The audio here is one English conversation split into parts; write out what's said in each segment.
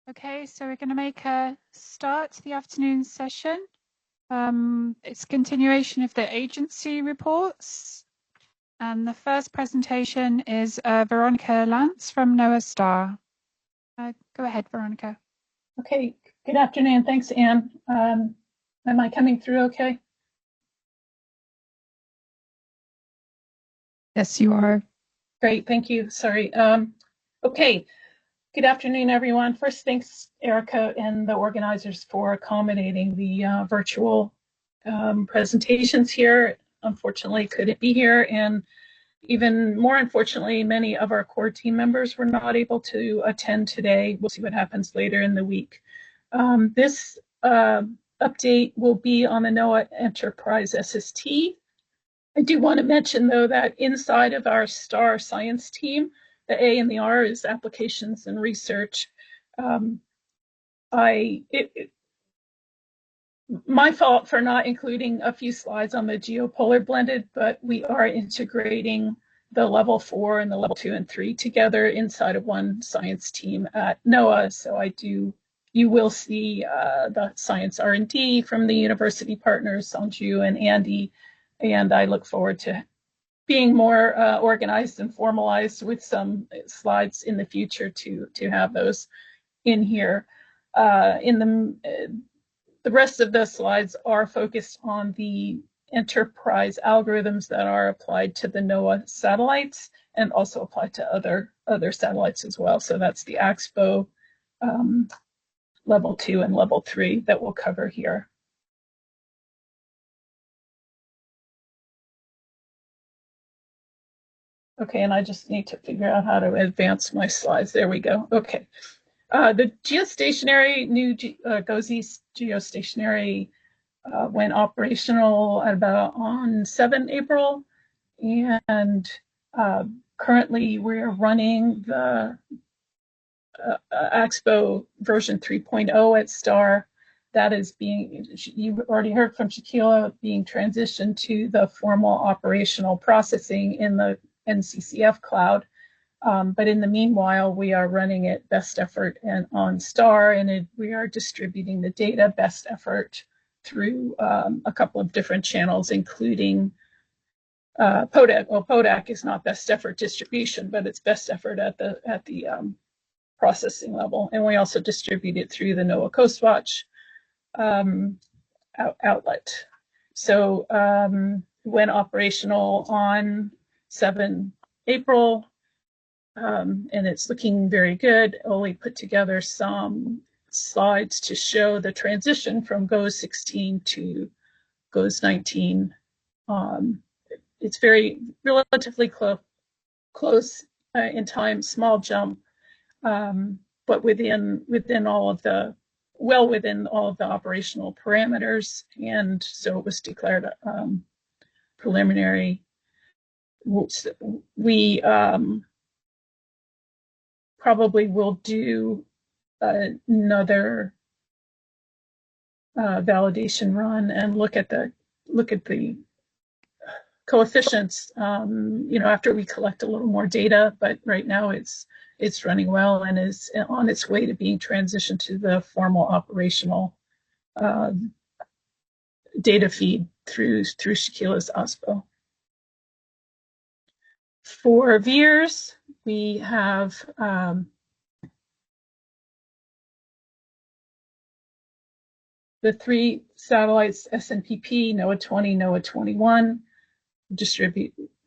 Okay, so we're going to make a start to the afternoon session. It's a continuation of the agency reports. And the first presentation is Veronica Lance from NOAA STAR. Go ahead, Veronica. Okay, good afternoon. Thanks, Anne. Am I coming through okay? Yes, you are. Great, thank you. Sorry. Okay, good afternoon, everyone. First, thanks, Erica and the organizers for accommodating the virtual presentations here. Unfortunately, couldn't be here, and even more unfortunately, many of our core team members were not able to attend today. We'll see what happens later in the week. This update will be on the NOAA Enterprise SST. I do want to mention, though, that inside of our STAR science team, the A and the R is applications and research. My fault for not including a few slides on the geopolar blended, but we are integrating the level 4 and the level 2 and 3 together inside of one science team at NOAA. So you will see the science R&D from the university partners, Sanju and Andy, and I look forward to being more organized and formalized with some slides in the future to have those in here. The rest of the slides are focused on the enterprise algorithms that are applied to the NOAA satellites and also apply to other satellites as well. So that's the AXPO level 2 and level 3 that we'll cover here. Okay, and I just need to figure out how to advance my slides. There we go. Okay. The geostationary, new GOES geostationary went operational at about on 7 April, and currently we're running the AXPO version 3.0 at STAR. That is being, you've already heard from Shaquila, being transitioned to the formal operational processing in the NCCF cloud. But in the meanwhile, we are running it best effort and on STAR, and we are distributing the data best effort through a couple of different channels, including PODAC. Well, PODAC is not best effort distribution, but it's best effort at the processing level. And we also distribute it through the NOAA Coastwatch outlet. So when operational on 7 April, and it's looking very good. Oli put together some slides to show the transition from GOES 16 to GOES 19. It's very relatively close in time, small jump, but within all of the within all of the operational parameters, and so it was declared preliminary. We probably will do another validation run and look at the coefficients, after we collect a little more data. But right now it's running well and is on its way to being transitioned to the formal operational data feed through Shaquila's OSPO. For VIIRS, we have the 3 satellites, SNPP, NOAA 20, NOAA 21.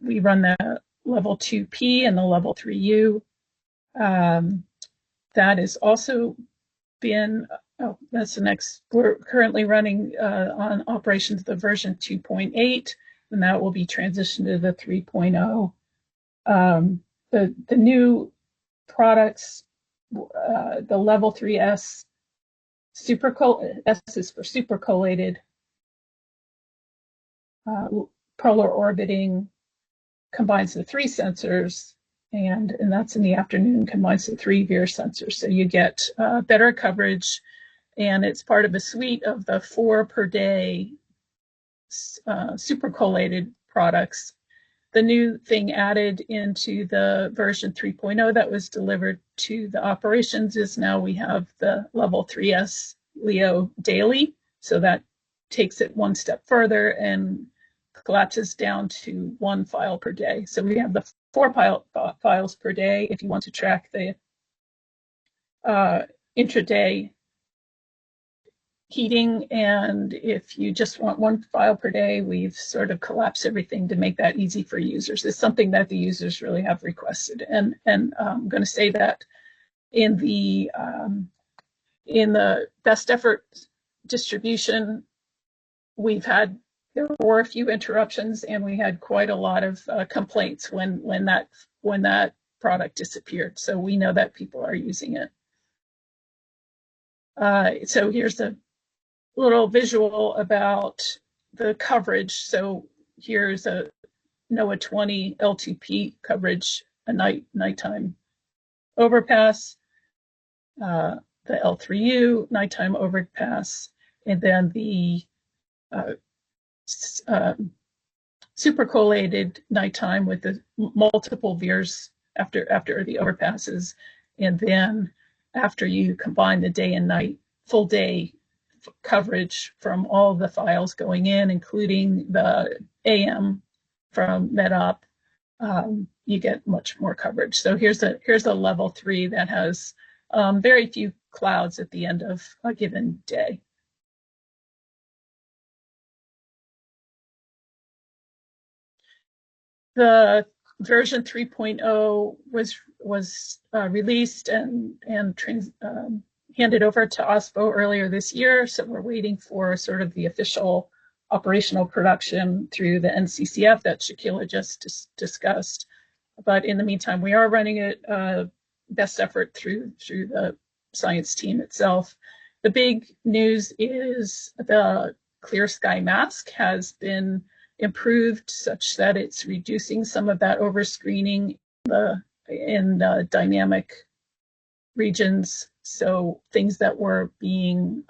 We run the level 2P and the level 3U. That has also been, that's the next, we're currently running on operations the version 2.8, and that will be transitioned to the 3.0. The new products, the level 3S, S is for supercollated, polar orbiting, combines the 3 sensors, and that's in the afternoon, combines the 3 VIIRS sensors. So you get better coverage, and it's part of a suite of the 4 per day supercollated products. The new thing added into the version 3.0 that was delivered to the operations is now we have the level 3S Leo daily. So that takes it one step further and collapses down to 1 file per day. So we have the 4 files per day if you want to track the intraday heating, and if you just want 1 file per day, we've sort of collapsed everything to make that easy for users. It's something that the users really have requested, and I'm going to say that in the best effort distribution, there were a few interruptions, and we had quite a lot of complaints when that product disappeared. So we know that people are using it. So here's a little visual about the coverage. So here's a NOAA 20 L2P coverage, a nighttime overpass, the L3U nighttime overpass, and then the super collated nighttime with the multiple VIIRs after the overpasses, and then after you combine the day and night full day coverage from all the files going in, including the AM from MedOp, you get much more coverage. So here's a level 3 that has very few clouds at the end of a given day. The version 3.0 was released and handed over to OSPO earlier this year. So we're waiting for sort of the official operational production through the NCCF that Shaquilla just discussed. But in the meantime, we are running it best effort through the science team itself. The big news is the Clear Sky mask has been improved such that it's reducing some of that overscreening in the dynamic regions. So things that were being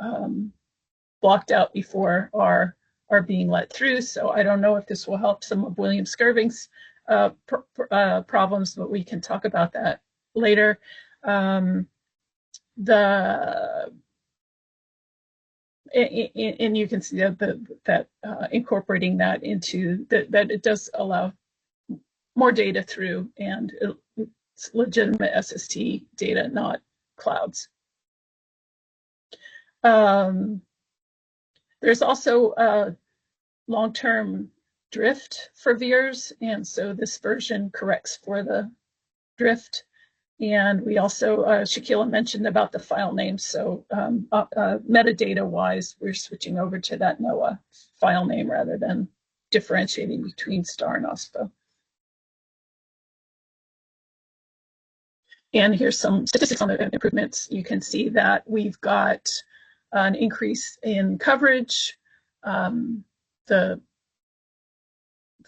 blocked out before are being let through. So I don't know if this will help some of William Skirving's problems, but we can talk about that later. And you can see that incorporating that into that it does allow more data through, and it's legitimate SST data, not clouds. There's also a long-term drift for VIIRs, and so this version corrects for the drift. And we also, Shaquilla mentioned about the file names. So metadata-wise, we're switching over to that NOAA file name rather than differentiating between STAR and OSPO. And here's some statistics on the improvements. You can see that we've got an increase in coverage.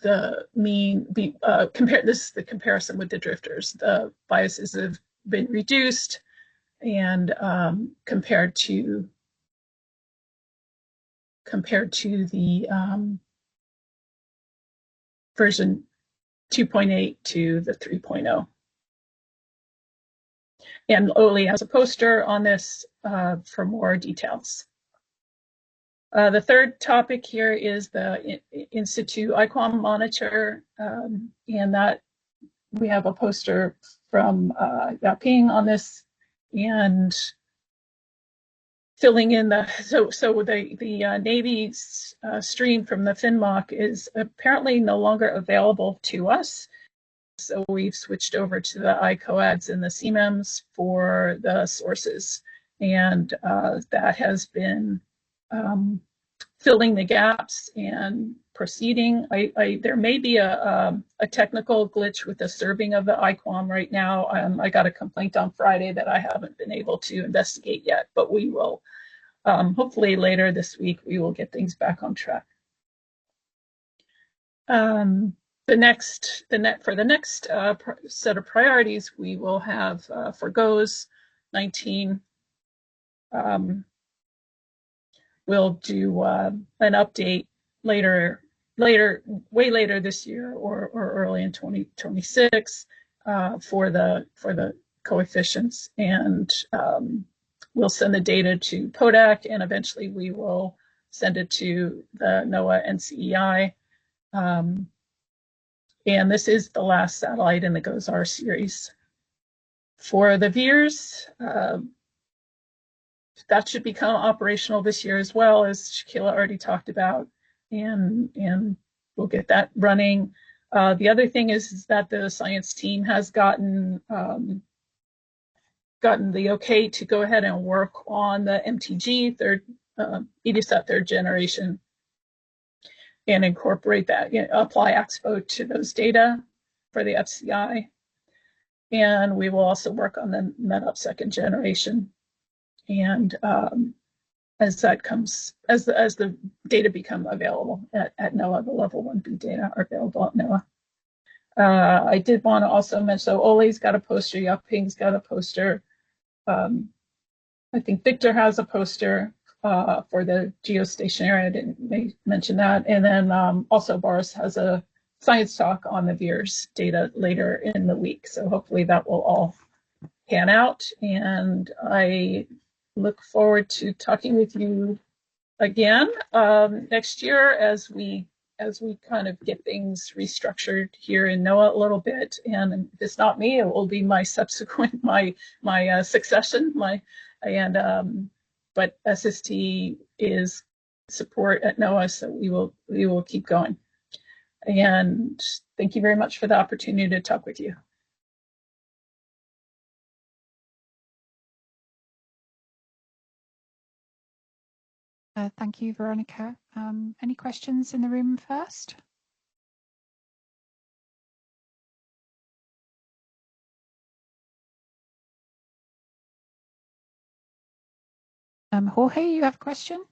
The mean, this is the comparison with the drifters. The biases have been reduced, and compared to the version 2.8 to the 3.0. And Oli has a poster on this for more details. The third topic here is the in situ IQAM monitor, and that we have a poster from Yaping on this, and filling in the Navy's stream from the FINMOC is apparently no longer available to us. So we've switched over to the ICOADs and the CMEMs for the sources, and that has been filling the gaps and proceeding. There may be a technical glitch with the serving of the IQAM right now. I got a complaint on Friday that I haven't been able to investigate yet, but we will, hopefully later this week, we will get things back on track. For the next set of priorities, we will have for GOES 19. We'll do an update later way later this year or early in 2026 for the coefficients, and we'll send the data to PODAC, and eventually we will send it to the NOAA and CEI. And this is the last satellite in the GOES-R series. For the VIIRS, that should become operational this year as well, as Shaquila already talked about, and we'll get that running. The other thing is that the science team has gotten the okay to go ahead and work on the MTG EDSAT third generation and incorporate that, apply Expo to those data for the FCI. And we will also work on the METUP second generation. And as that comes, as the data become available at NOAA, the level 1B data are available at NOAA. I did want to also mention, so Ole's got a poster, Yaping's got a poster. I think Victor has a poster for the geostationary. I didn't mention that. And then also Boris has a science talk on the VIIRS data later in the week. So hopefully that will all pan out. And I look forward to talking with you again next year as we kind of get things restructured here in NOAA a little bit. And if it's not me, it will be my subsequent, my succession, but SST is support at NOAA, so we will keep going. And thank you very much for the opportunity to talk with you. Thank you, Veronica. Any questions in the room first? Jorge, you have a question?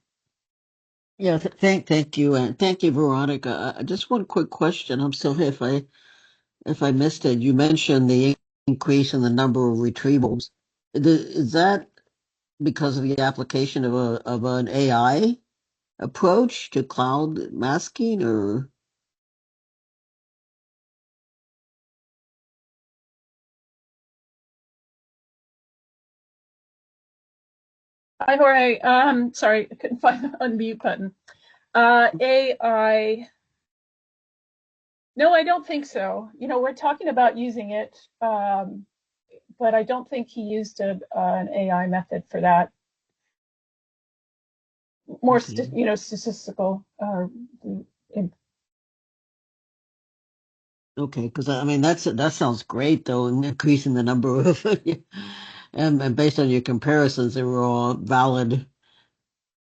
Yeah, thank you, and thank you, Veronica. Just one quick question. I'm sorry if I missed it. You mentioned the increase in the number of retrievals. Is that because of the application of an AI approach to cloud masking, or? Hi, Jorge. Sorry, I couldn't find the unmute button. AI. No, I don't think so. We're talking about using it, but I don't think he used an AI method for that. More, Okay. statistical. Okay, because I mean that sounds great though, and increasing the number of and based on your comparisons, they were all valid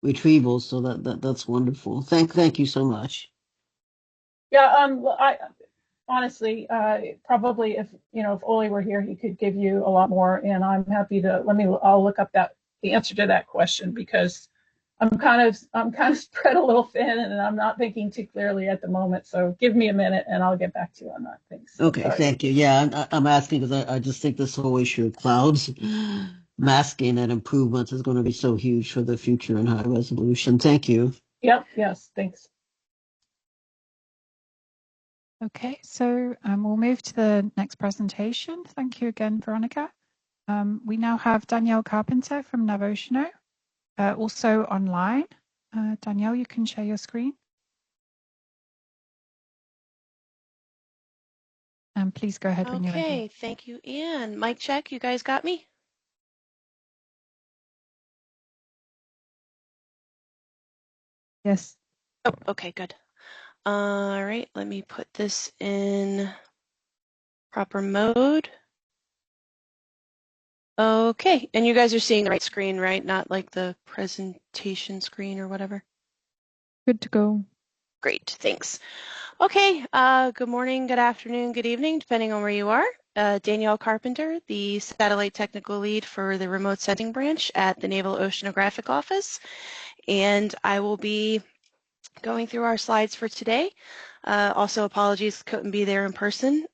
retrievals, so that's wonderful. Thank you so much. Yeah, I honestly, probably if Ole were here, he could give you a lot more, and I'm happy to I'll look up the answer to that question, because I'm kind of spread a little thin, and I'm not thinking too clearly at the moment. So give me a minute, and I'll get back to you on that. Thanks. Okay, Sorry. thank you. Yeah, I'm asking because I just think this whole issue of clouds masking and improvements is going to be so huge for the future in high resolution. Thank you. Yep. Yes. Thanks. Okay, so we'll move to the next presentation. Thank you again, Veronica. We now have Danielle Carpenter from NAVOCEANO, also online. Danielle, you can share your screen. And please go ahead when you're ready. Okay, thank you, Anne. Mic check, you guys got me? Yes. Oh, okay, good. All right, let me put this in proper mode. Okay, and you guys are seeing the right screen, right? Not like the presentation screen or whatever? Good to go. Great, thanks. Okay, good morning, good afternoon, good evening, depending on where you are. Danielle Carpenter, the Satellite Technical Lead for the Remote Sensing Branch at the Naval Oceanographic Office. And I will be going through our slides for today. Also, apologies, couldn't be there in person.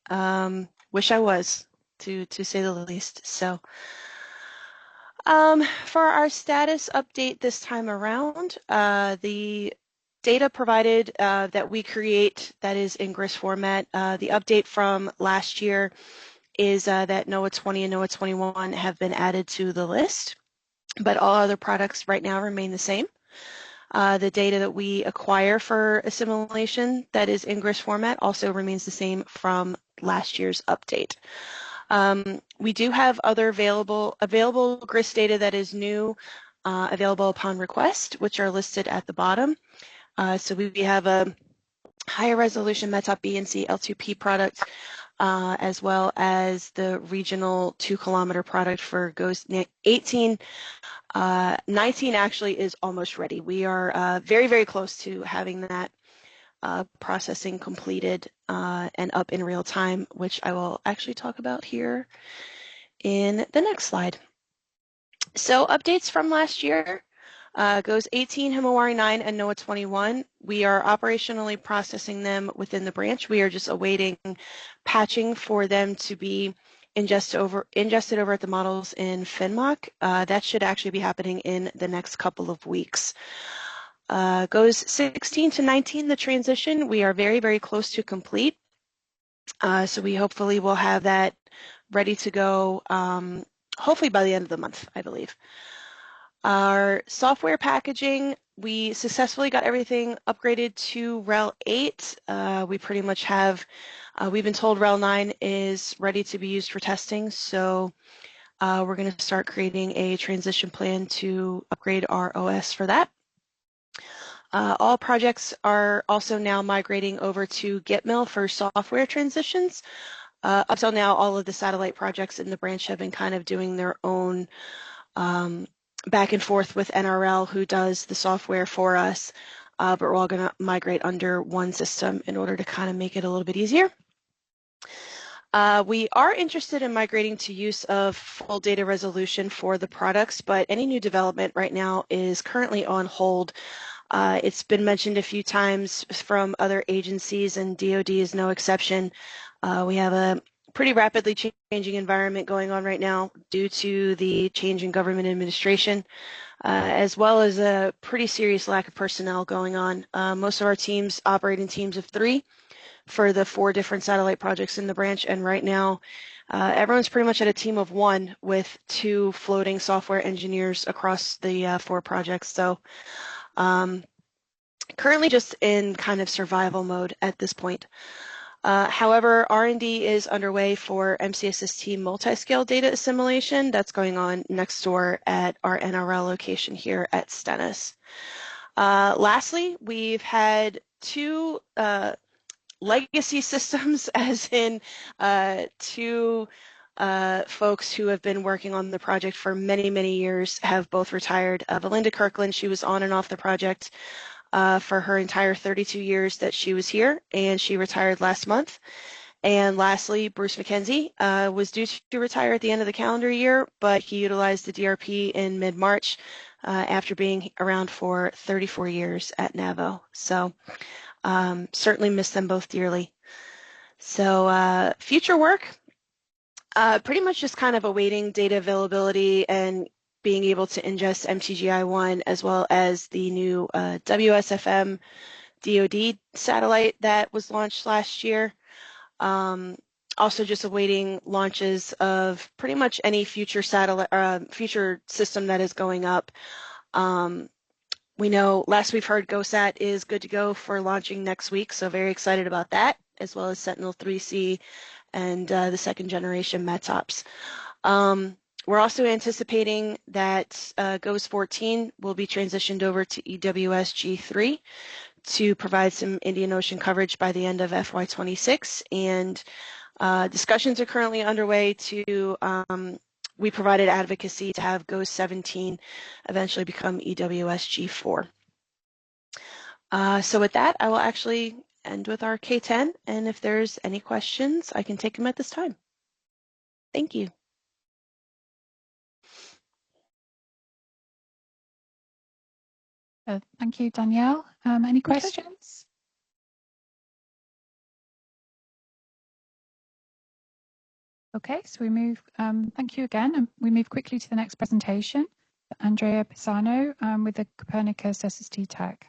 Wish I was, to say the least. So, for our status update this time around, the data provided that we create that is in GRIS format. The update from last year is that NOAA 20 and NOAA 21 have been added to the list, but all other products right now remain the same. The data that we acquire for assimilation that is in GRIS format also remains the same from last year's update. We do have other available GRIS data that is new, available upon request, which are listed at the bottom. So we have a higher resolution METOP B and C L2P product, as well as the regional 2-kilometer product for GOES 18. 19 actually is almost ready. We are very, very close to having that processing completed and up in real time, which I will actually talk about here in the next slide. So updates from last year. GOES 18, Himawari 9, and NOAA 21. We are operationally processing them within the branch. We are just awaiting patching for them to be ingested over at the models in FinMock. That should actually be happening in the next couple of weeks. GOES 16 to 19, the transition, we are very, very close to complete. So we hopefully will have that ready to go, hopefully by the end of the month, I believe. Our software packaging, we successfully got everything upgraded to RHEL 8. We pretty much have, we've been told RHEL 9 is ready to be used for testing, so we're going to start creating a transition plan to upgrade our OS for that. All projects are also now migrating over to GitMill for software transitions. Up till now, all of the satellite projects in the branch have been kind of doing their own back and forth with NRL, who does the software for us, but we're all going to migrate under one system in order to kind of make it a little bit easier. We are interested in migrating to use of full data resolution for the products, but any new development right now is currently on hold. It's been mentioned a few times from other agencies, and DoD is no exception. We have a pretty rapidly changing environment going on right now due to the change in government administration, as well as a pretty serious lack of personnel going on. Most of our teams operate in teams of 3 for the 4 different satellite projects in the branch, and right now everyone's pretty much at a team of 1 with 2 floating software engineers across the 4 projects. So currently just in kind of survival mode at this point. However, R&D is underway for MCSST multi-scale data assimilation. That's going on next door at our NRL location here at Stennis. Lastly, we've had 2 legacy systems, as in 2 folks who have been working on the project for many, many years have both retired. Belinda Kirkland, she was on and off the project for her entire 32 years that she was here, and she retired last month. And lastly, Bruce McKenzie was due to retire at the end of the calendar year, but he utilized the DRP in mid-March after being around for 34 years at NAVO. So certainly miss them both dearly. So future work, pretty much just kind of awaiting data availability and being able to ingest MTGI-1 as well as the new WSFM DoD satellite that was launched last year. Also just awaiting launches of pretty much any future satellite, future system that is going up. We know last we've heard GOSAT is good to go for launching next week, so very excited about that, as well as Sentinel-3C and the 2nd generation METOPs. We're also anticipating that GOES 14 will be transitioned over to EWS G3 to provide some Indian Ocean coverage by the end of FY26, and discussions are currently underway to, we provided advocacy to have GOES 17 eventually become EWS G4. So with that, I will actually end with our K10, and if there's any questions, I can take them at this time. Thank you. Thank you, Danielle. Any questions? Okay, so we move, thank you again, and we move quickly to the next presentation. Andrea Pisano with the Copernicus SST TAC.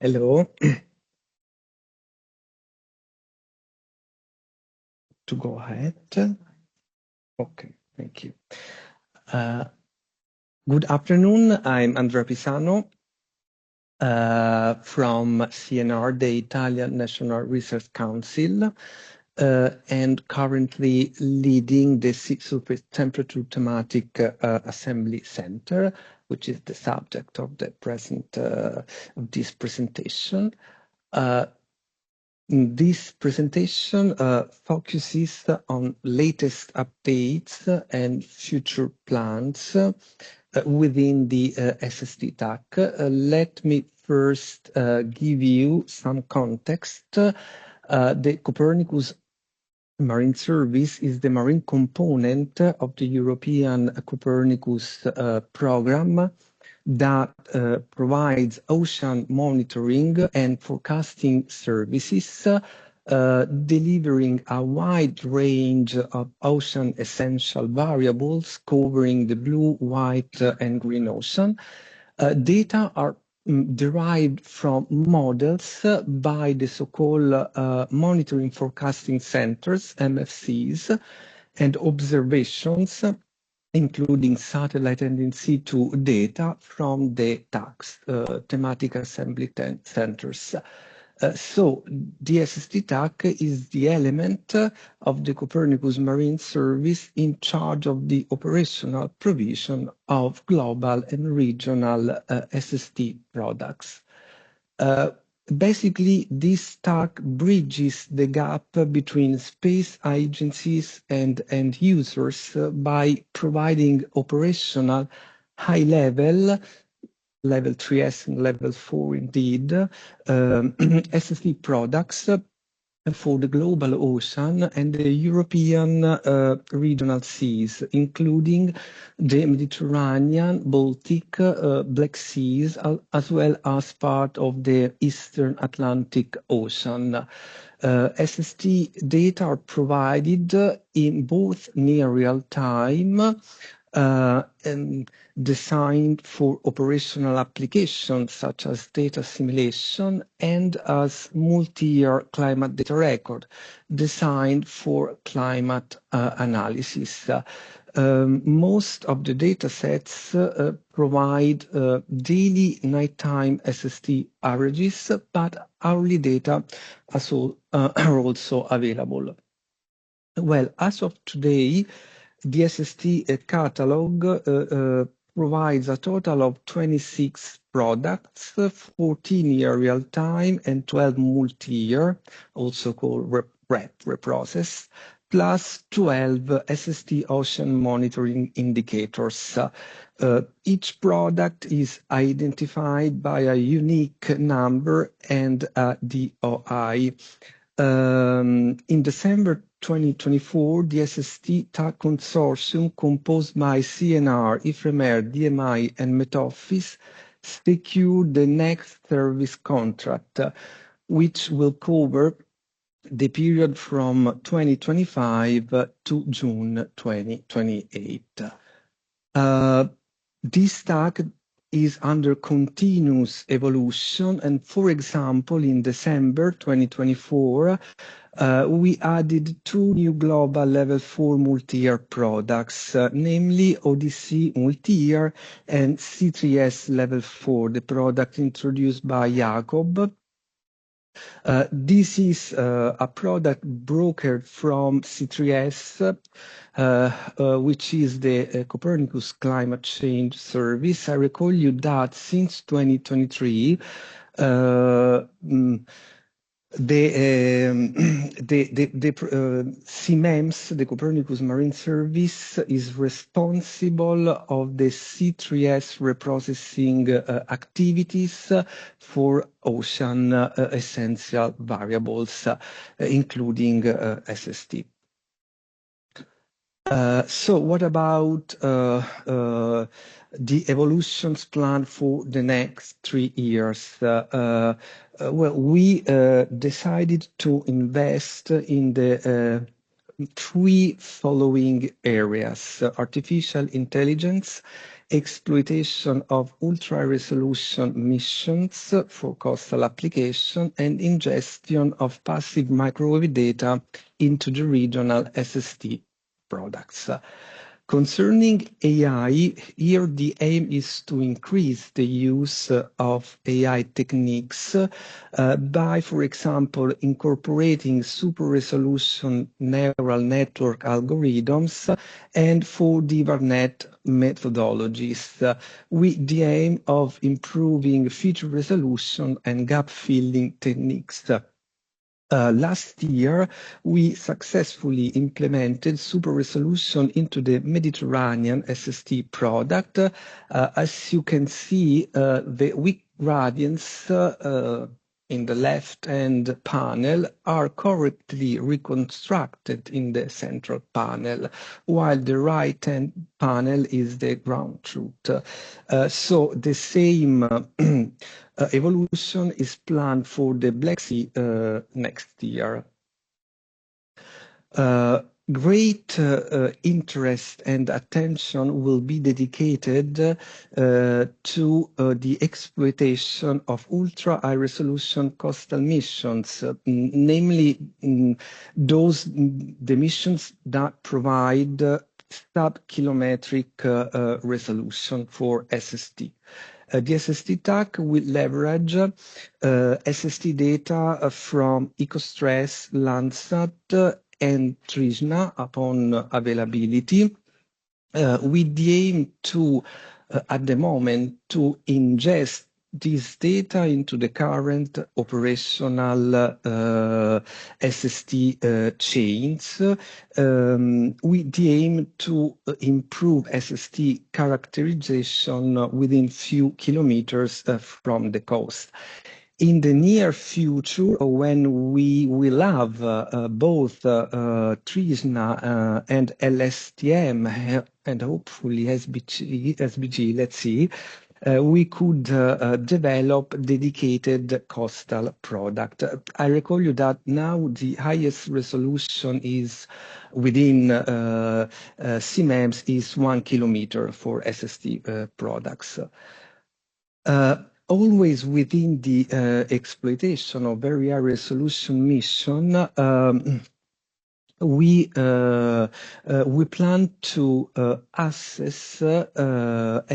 Hello. To go ahead. Okay, thank you. Good afternoon. I'm Andrea Pisano from CNR, the Italian National Research Council, and currently leading the Sea Surface Temperature Thematic Assembly Center, which is the subject of the present of this presentation. This presentation focuses on latest updates and future plans within the SST TAC. Let me first give you some context. The Copernicus Marine Service is the marine component of the European Copernicus program that provides ocean monitoring and forecasting services, delivering a wide range of ocean essential variables covering the blue, white, and green ocean. Data are derived from models by the so-called monitoring forecasting centers, MFCs, and observations including satellite and in situ data from the TACs, thematic assembly centers. So the SST TAC is the element of the Copernicus Marine Service in charge of the operational provision of global and regional SST products. Basically, this TAC bridges the gap between space agencies and end users by providing operational high-level, level 3S and level 4 indeed, SST products for the global ocean and the European regional seas, including the Mediterranean, Baltic, Black Seas, as well as part of the Eastern Atlantic Ocean. SST data are provided in both near real time and designed for operational applications such as data simulation and as multi-year climate data record designed for climate analysis. Most of the data sets provide daily nighttime SST averages, but hourly data are also available. Well, as of today, the SST catalog provides a total of 26 products, 14 year real time and 12 multi-year, also called reprocess, plus 12 SST ocean monitoring indicators. Each product is identified by a unique number and a DOI. In December 2024, the SST TAC consortium composed by CNR, IFREMER, DMI, and Met Office secured the next service contract, which will cover the period from 2025 to June 2028. This TAC is under continuous evolution, and for example, in December 2024, we added 2 new global level 4 multi-year products, namely ODC multi-year and C3S level 4, the product introduced by Jacob. This is a product brokered from C3S, which is the Copernicus Climate Change Service. I recall you that since 2023, CMEMS, the Copernicus Marine Service, is responsible of the C3S reprocessing activities for ocean essential variables, including SST. So what about the evolutions planned for the next 3 years? Well, we decided to invest in the 3 following areas: artificial intelligence, exploitation of ultra-resolution missions for coastal application, and ingestion of passive microwave data into the regional SST products. Concerning AI, here the aim is to increase the use of AI techniques by, for example, incorporating super-resolution neural network algorithms and for DiverNet methodologies, with the aim of improving feature resolution and gap-filling techniques. Last year, we successfully implemented super resolution into the Mediterranean SST product. As you can see, the weak gradients in the left-hand panel are correctly reconstructed in the central panel, while the right-hand panel is the ground truth. So the same evolution is planned for the Black Sea next year. Great interest and attention will be dedicated to the exploitation of ultra-high-resolution coastal missions, namely those the missions that provide sub-kilometric resolution for SST. The SST TAC will leverage SST data from EcoStress, Landsat, and Trishna upon availability, with the aim to, at the moment, to ingest this data into the current operational SST chains, with the aim to improve SST characterization within few kilometers from the coast. In the near future, when we will have both Trishna and LSTM and hopefully SBG, let's see, we could develop dedicated coastal product. I recall you that now the highest resolution is within CMEMS is 1 kilometer for SST products. Always within the exploitation of very high resolution mission, we plan to access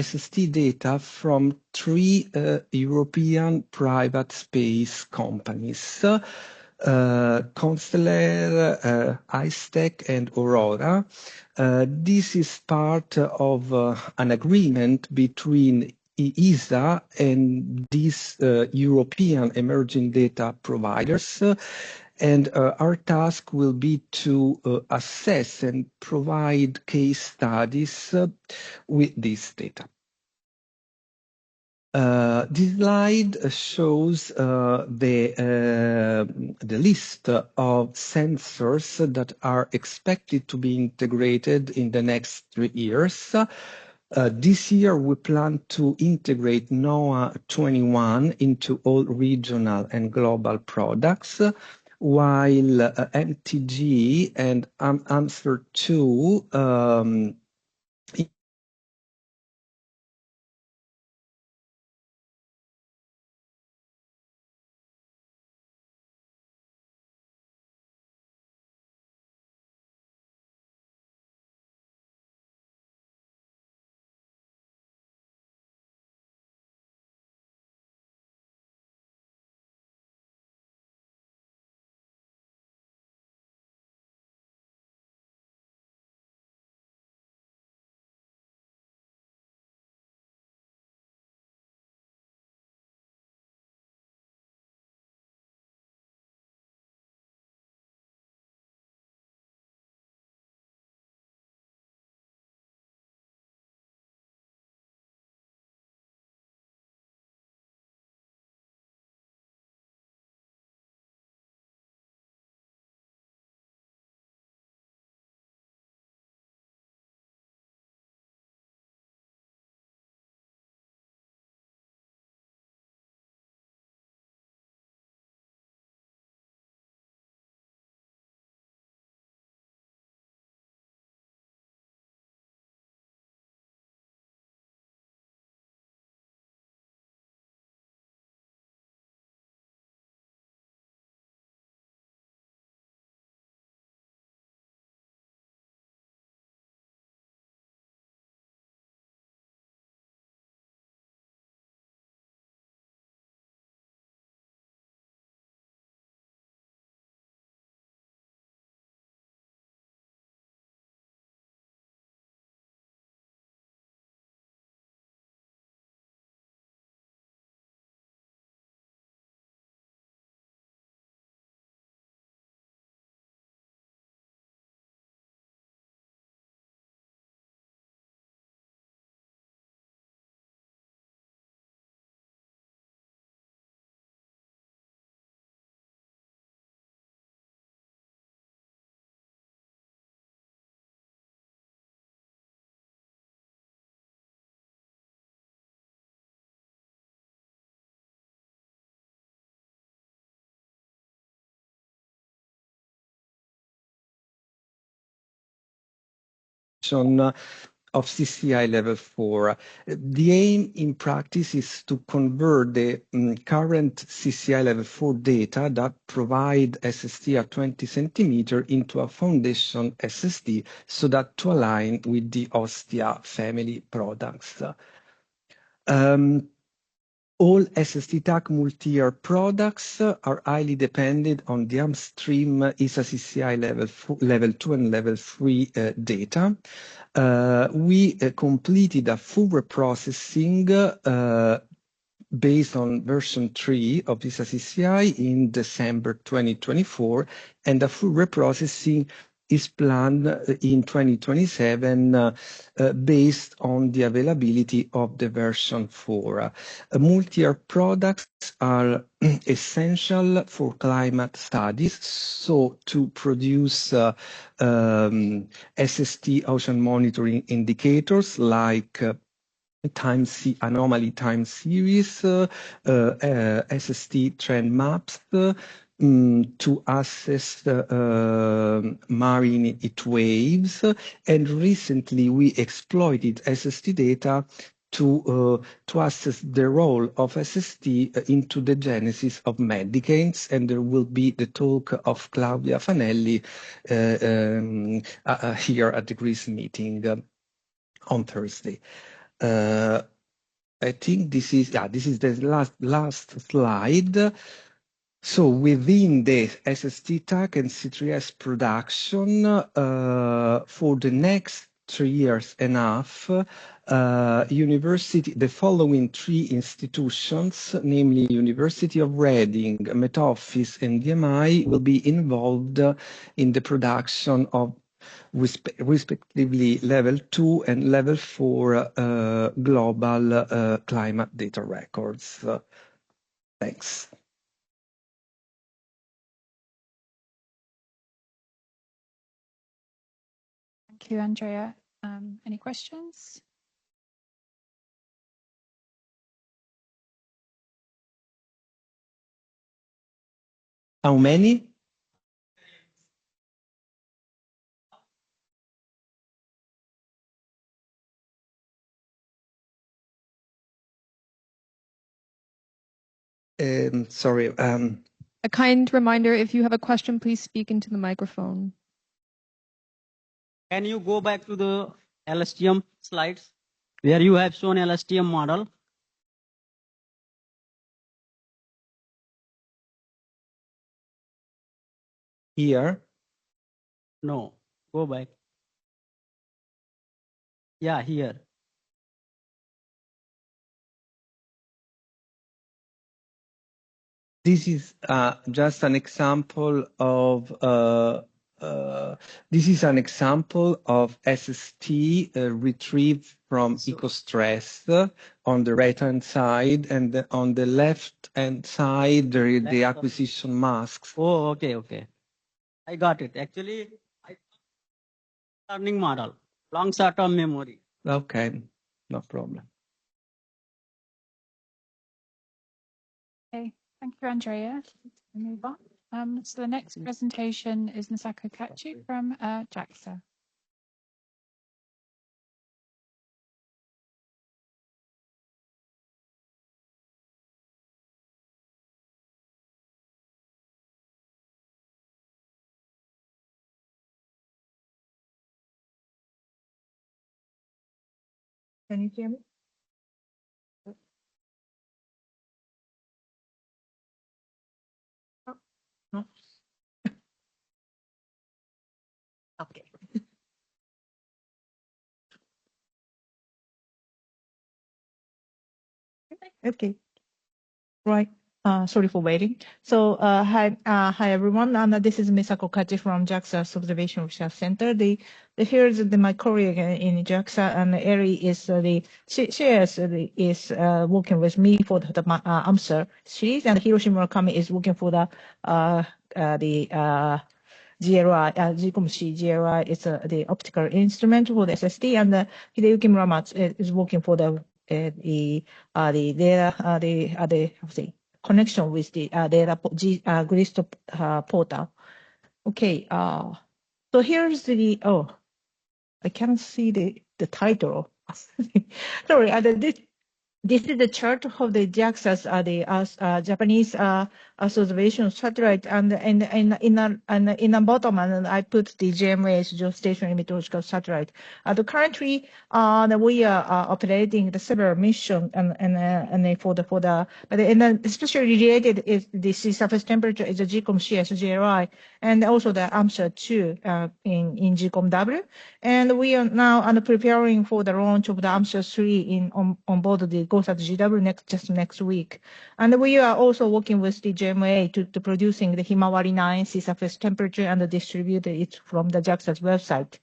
SST data from 3 European private space companies, Constellar, IceTech, and Aurora. This is part of an agreement between ESA and these European emerging data providers. And our task will be to assess and provide case studies with this data. This slide shows the list of sensors that are expected to be integrated in the next 3 years. This year, we plan to integrate NOAA 21 into all regional and global products, while MTG and AMSR 2 of CCI level 4. The aim in practice is to convert the current CCI level 4 data that provide SST at 20 centimeter into a foundation SST so that to align with the Ostia family products. All SST TAC multi-year products are highly dependent on the upstream ESA CCI level 2 and level 3 data. We completed a full reprocessing based on version 3 of ESA CCI in December 2024, and a full reprocessing is planned in 2027 based on the availability of the version 4. Multi-year products are essential for climate studies, so to produce SST ocean monitoring indicators like anomaly time series, SST trend maps, to assess marine heat waves. And recently we exploited SST data to assess the role of SST into the genesis of medicates, and there will be the talk of Claudia Fanelli here at the GRIS meeting on Thursday. I think this is the last slide. So within the SST TAC and C3S production, for the next 3 years and a half, the following 3 institutions, namely University of Reading, Met Office, and DMI, will be involved in the production of respectively level 2 and level 4 global climate data records. Thanks. Thank you, Andrea. Any questions? How many? Sorry. A kind reminder, if you have a question, please speak into the microphone. Can you go back to the LSTM slides where you have shown LSTM model? Here? No, go back. Yeah, here. This is just an example of SST retrieved from EcoStress on the right-hand side, and on the left-hand side there is the acquisition masks. Oh, okay. I got it. Actually, learning model, long short-term memory. Okay, no problem. Okay, thank you, Andrea. We'll move on. So the next presentation is Misako Kachi from JAXA. Can you hear me? Oh, no. Okay. Okay. Right. Sorry for waiting. So, hi everyone. This is Misako Kachi from JAXA Observation Research Center. Here's my colleague in JAXA, and Eri is is working with me for the answer series, and Hiroshi Murakami is working for the GRI, GCOM-C GRI is the optical instrument for the SST, and Hideyuki Muramatsu is working for the data, connection with the data GRIS portal. Okay, so here's the I can't see the title. Sorry, this is the chart of the JAXA's, the Japanese observation satellite, and in the bottom, and I put the GMA's geostationary meteorological satellite. Currently, we are operating the several missions, and especially related is the sea surface temperature is the GCOM-C SGRI, and also the AMSA-2 in GCOM-W. And we are now preparing for the launch of the AMSA-3 on board the GW next week. And we are also working with the GMA to producing the Himawari 9 sea surface temperature and distribute it from the JAXA's website.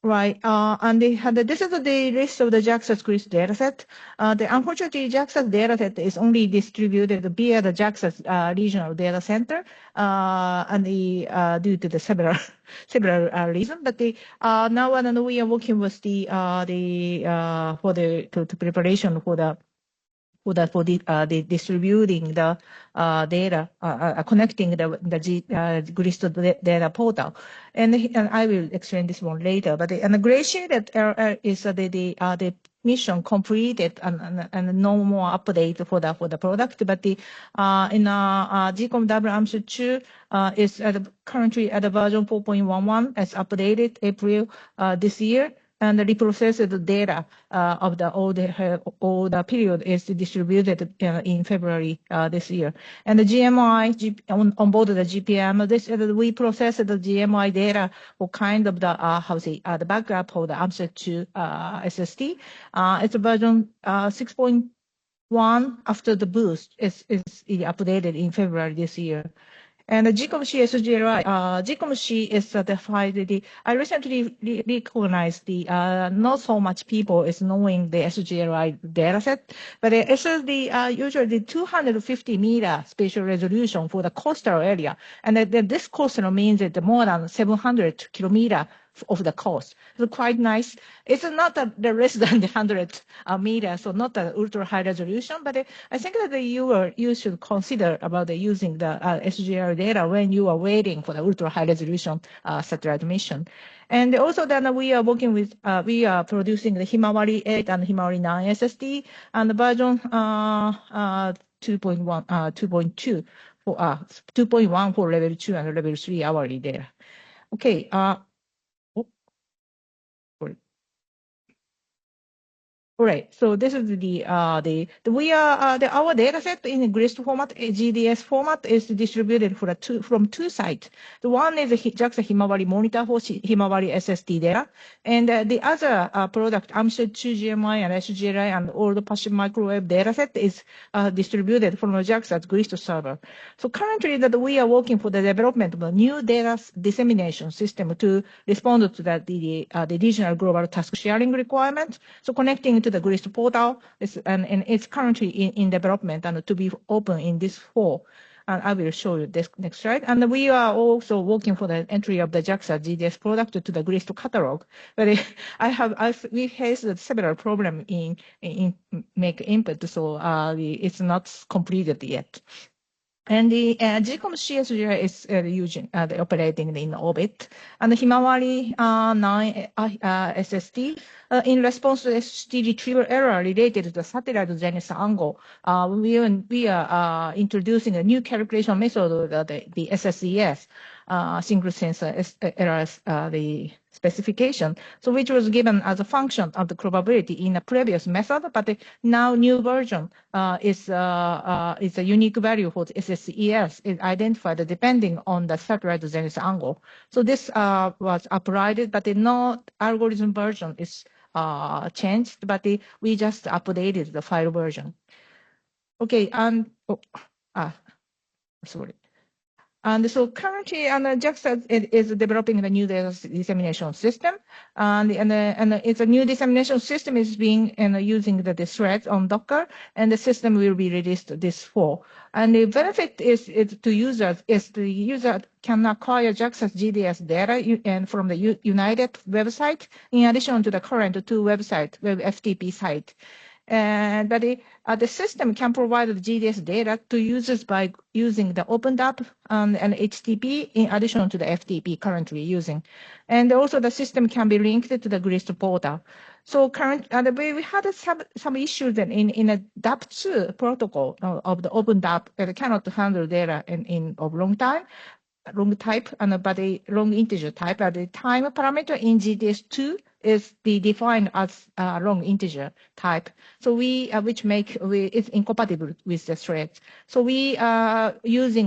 Right, and this is the list of the JAXA's GRIS dataset. Unfortunately, JAXA's dataset is only distributed via the JAXA's regional data center, and due to the several reasons. But now we are working with the preparation for the distributing the data, connecting the GRIS data portal, and I will explain this one later. But the gray shaded is the mission completed and no more update for the product. But in GCOM-W AMSA-2 is currently at the version 4.11 as updated April this year. And the reprocessed data of all the period is distributed in February this year. And the GMI on board the GPM, we process the GMI data for kind of the backup of the AMSA-2 SST. It's a version 6.1 after the boost is updated in February this year. And the GCOM-C SGRI, GCOM-C is I recently recognized not so much people is knowing the SGRI dataset, but it's usually 250 meter spatial resolution for the coastal area. And this coastal means that more than 700 kilometer of the coast. So quite nice. It's not the less than the 100 meters, so not the ultra high resolution, but I think that you should consider about using the SGR data when you are waiting for the ultra high resolution satellite mission. And also then we are working with, we are producing the Himawari 8 and Himawari 9 SST and the version 2.2 for 2.1 for level 2 and level 3 hourly data. Okay. All right, so this is our data set in the GRIS format, GDS format is distributed from two sites. The one is the JAXA Himawari monitor for Himawari SST data, and the other product, AMSA-2 GMI and SGRI and all the passive microwave data set is distributed from the JAXA's GRIS server. So currently that we are working for the development of a new data dissemination system to respond to the regional global task sharing requirements. So connecting to the GRIS portal and it's currently in development and to be open in this fall. And I will show you this next slide. And we are also working for the entry of the JAXA GDS product to the GRIS catalog. But we faced several problems in make input, so it's not completed yet. And the GCOM-C SGRI is operating in orbit. And the Himawari 9 SST, in response to the SST retrieval error related to the satellite zenith angle, we are introducing a new calculation method, the SSES, single sensor errors, the specification, so which was given as a function of the probability in a previous method, but the now new version is a unique value for the SSES is identified depending on the satellite zenith angle. So this was applied, but the no algorithm version is changed, but we just updated the file version. Okay, and sorry. And so currently, JAXA is developing the new data dissemination system, and it's a new dissemination system is being using the threads on Docker, and the system will be released this fall. And the benefit is to users is the user can acquire JAXA's GDS data and from the United website, in addition to the current two website, Web FTP site. And but the system can provide the GDS data to users by using the OpenDAP and HTTP in addition to the FTP currently using. And also the system can be linked to the GRIST portal. So we had some issues in a DAP2 protocol of the OpenDAP that cannot handle data of long type, but a long integer type. The time parameter in GDS2 is defined as long integer type. So it's incompatible with the threads. So we are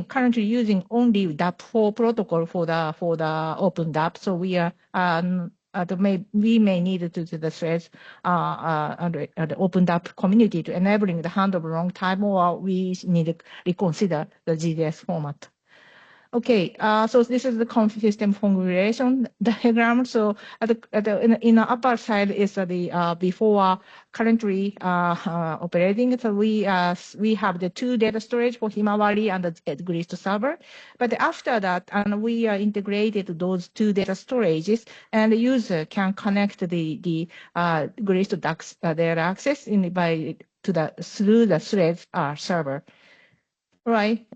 currently using only DAP4 protocol for the OpenDAP. So we may need to do the threads under the OpenDAP community to enabling the handle of long time, or we need to reconsider the GDS format. Okay, so this is the system configuration diagram. So in the upper side is the before currently operating. So we have the 2 data storage for Himawari and the GRIST server. But after that, we integrated those 2 data storages, and the user can connect the GRIST data access through the threads server. Right.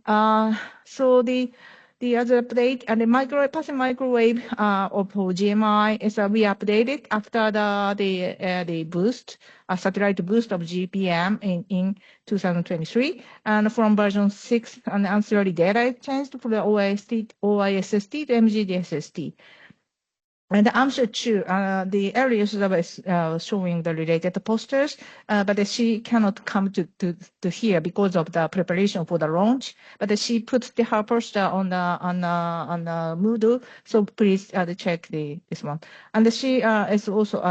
So the other update and the passive microwave of GMI is we updated after the boost, satellite boost of GPM in 2023, and from version 6 and ancillary data changed for the OISST to MGDSST. And the answer to the earliest was showing the related posters, but she cannot come to here because of the preparation for the launch. But she put her poster on the Moodle, so please check this one. And she is also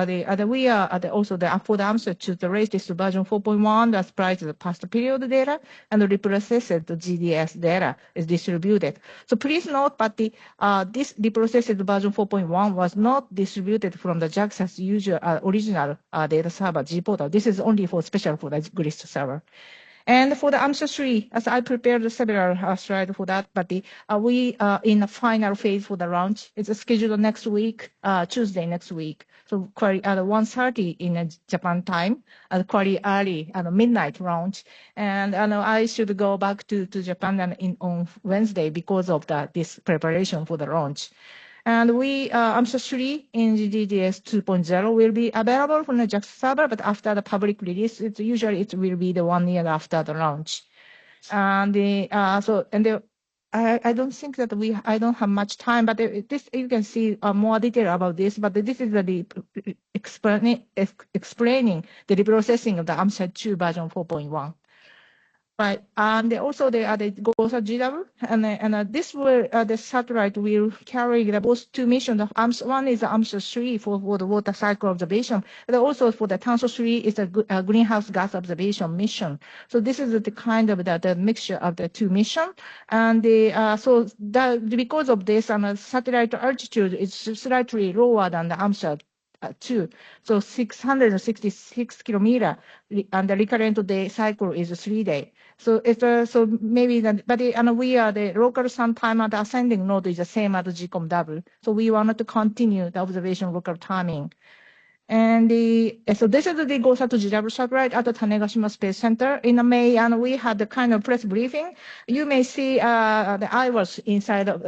we are also for the answer to the latest version 4.1 that applies to the past period data and the reprocessed GDS data is distributed. So please note that this reprocessed version 4.1 was not distributed from the JAXA's usual original data server G portal. This is only special for the GRIST server. And for the answer 3, as I prepared several slides for that, but we are in the final phase for the launch. It's scheduled next week, Tuesday next week. So quite at 1:30 in Japan time, quite early midnight launch. And I should go back to Japan on Wednesday because of this preparation for the launch. And answer 3 in GDS 2.0 will be available from the JAXA server, but after the public release, it will be the 1 year after the launch. And I don't think that I don't have much time, but this you can see more detail about this. But this is the explaining the reprocessing of the AMSAT 2 version 4.1. Right, and also the GOSA GW, and this will the satellite will carry both 2 missions. One is the AMSAT 3 for the water cycle observation, but also for the TANSO 3 is a greenhouse gas observation mission. So this is the kind of the mixture of the 2 missions, and because of this, satellite altitude is slightly lower than the AMSAT 2, so 666 kilometers, and the recurrent day cycle is 3 days. So it's so maybe that, but we are the local sun time at the ascending node is the same as the GCOM-W. So we wanted to continue the observation local timing. And so this is the GOSA to GW satellite at the Tanegashima Space Center in May, and we had the kind of press briefing. You may see I was inside of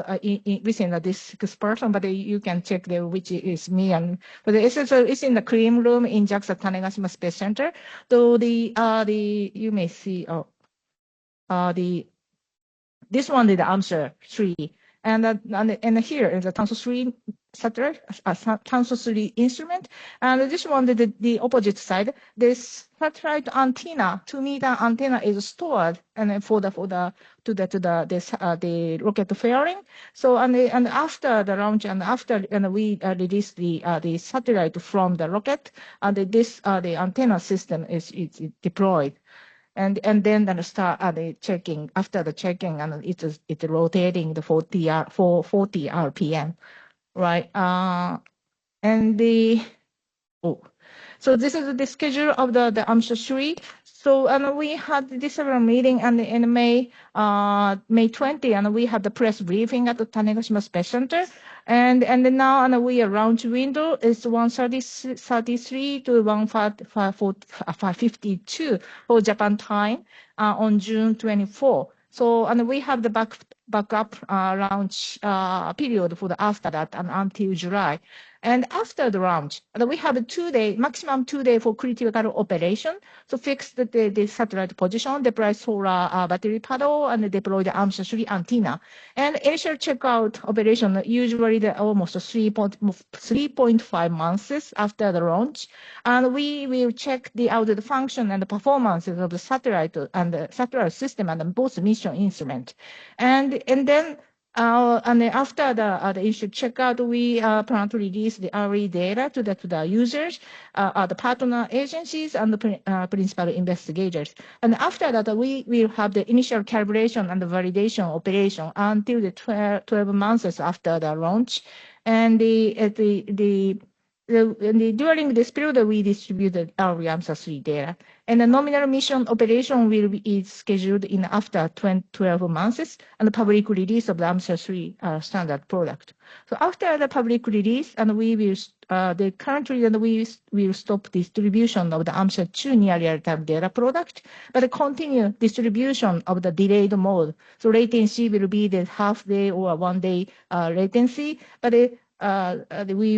within this person, but you can check which is me. And but it's in the cream room in JAXA Tanegashima Space Center. So you may see this one is the answer 3, and here is the TANSO 3 satellite, TANSO 3 instrument, and this one is the opposite side. This satellite antenna, 2-meter antenna, is stored and for the rocket fairing. So and after the launch and we release the satellite from the rocket, and the antenna system is deployed. And then start checking. After the checking, and it's rotating the 40 RPM, right? So this is the schedule of the AMSA-3. So we had this meeting in May 20, and we had the press briefing at the Tanegashima Space Center. And now we are launch window is 1:33 to 1:52 for Japan time on June 24. So we have the backup launch period for the after that and until July. And after the launch, we have maximum 2 day for critical operation. So fix the satellite position, deploy solar battery paddle, and deploy the AMSA-3 antenna. And initial checkout operation, usually almost 3.5 months after the launch. And we will check out the function and the performances of the satellite and the satellite system and both mission instrument. And then after the initial checkout, we plan to release the early data to the users, the partner agencies, and the principal investigators. And after that, we will have the initial calibration and the validation operation until the 12 months after the launch. And during this period, we distributed our AMSA-3 data. And the nominal mission operation will be scheduled in after 12 months, and the public release of the AMSA-3 standard product. So after the public release, and we will currently we will stop distribution of the AMSA-2 near real-time data product, but continue distribution of the delayed mode. So latency will be the half day or 1 day latency, but we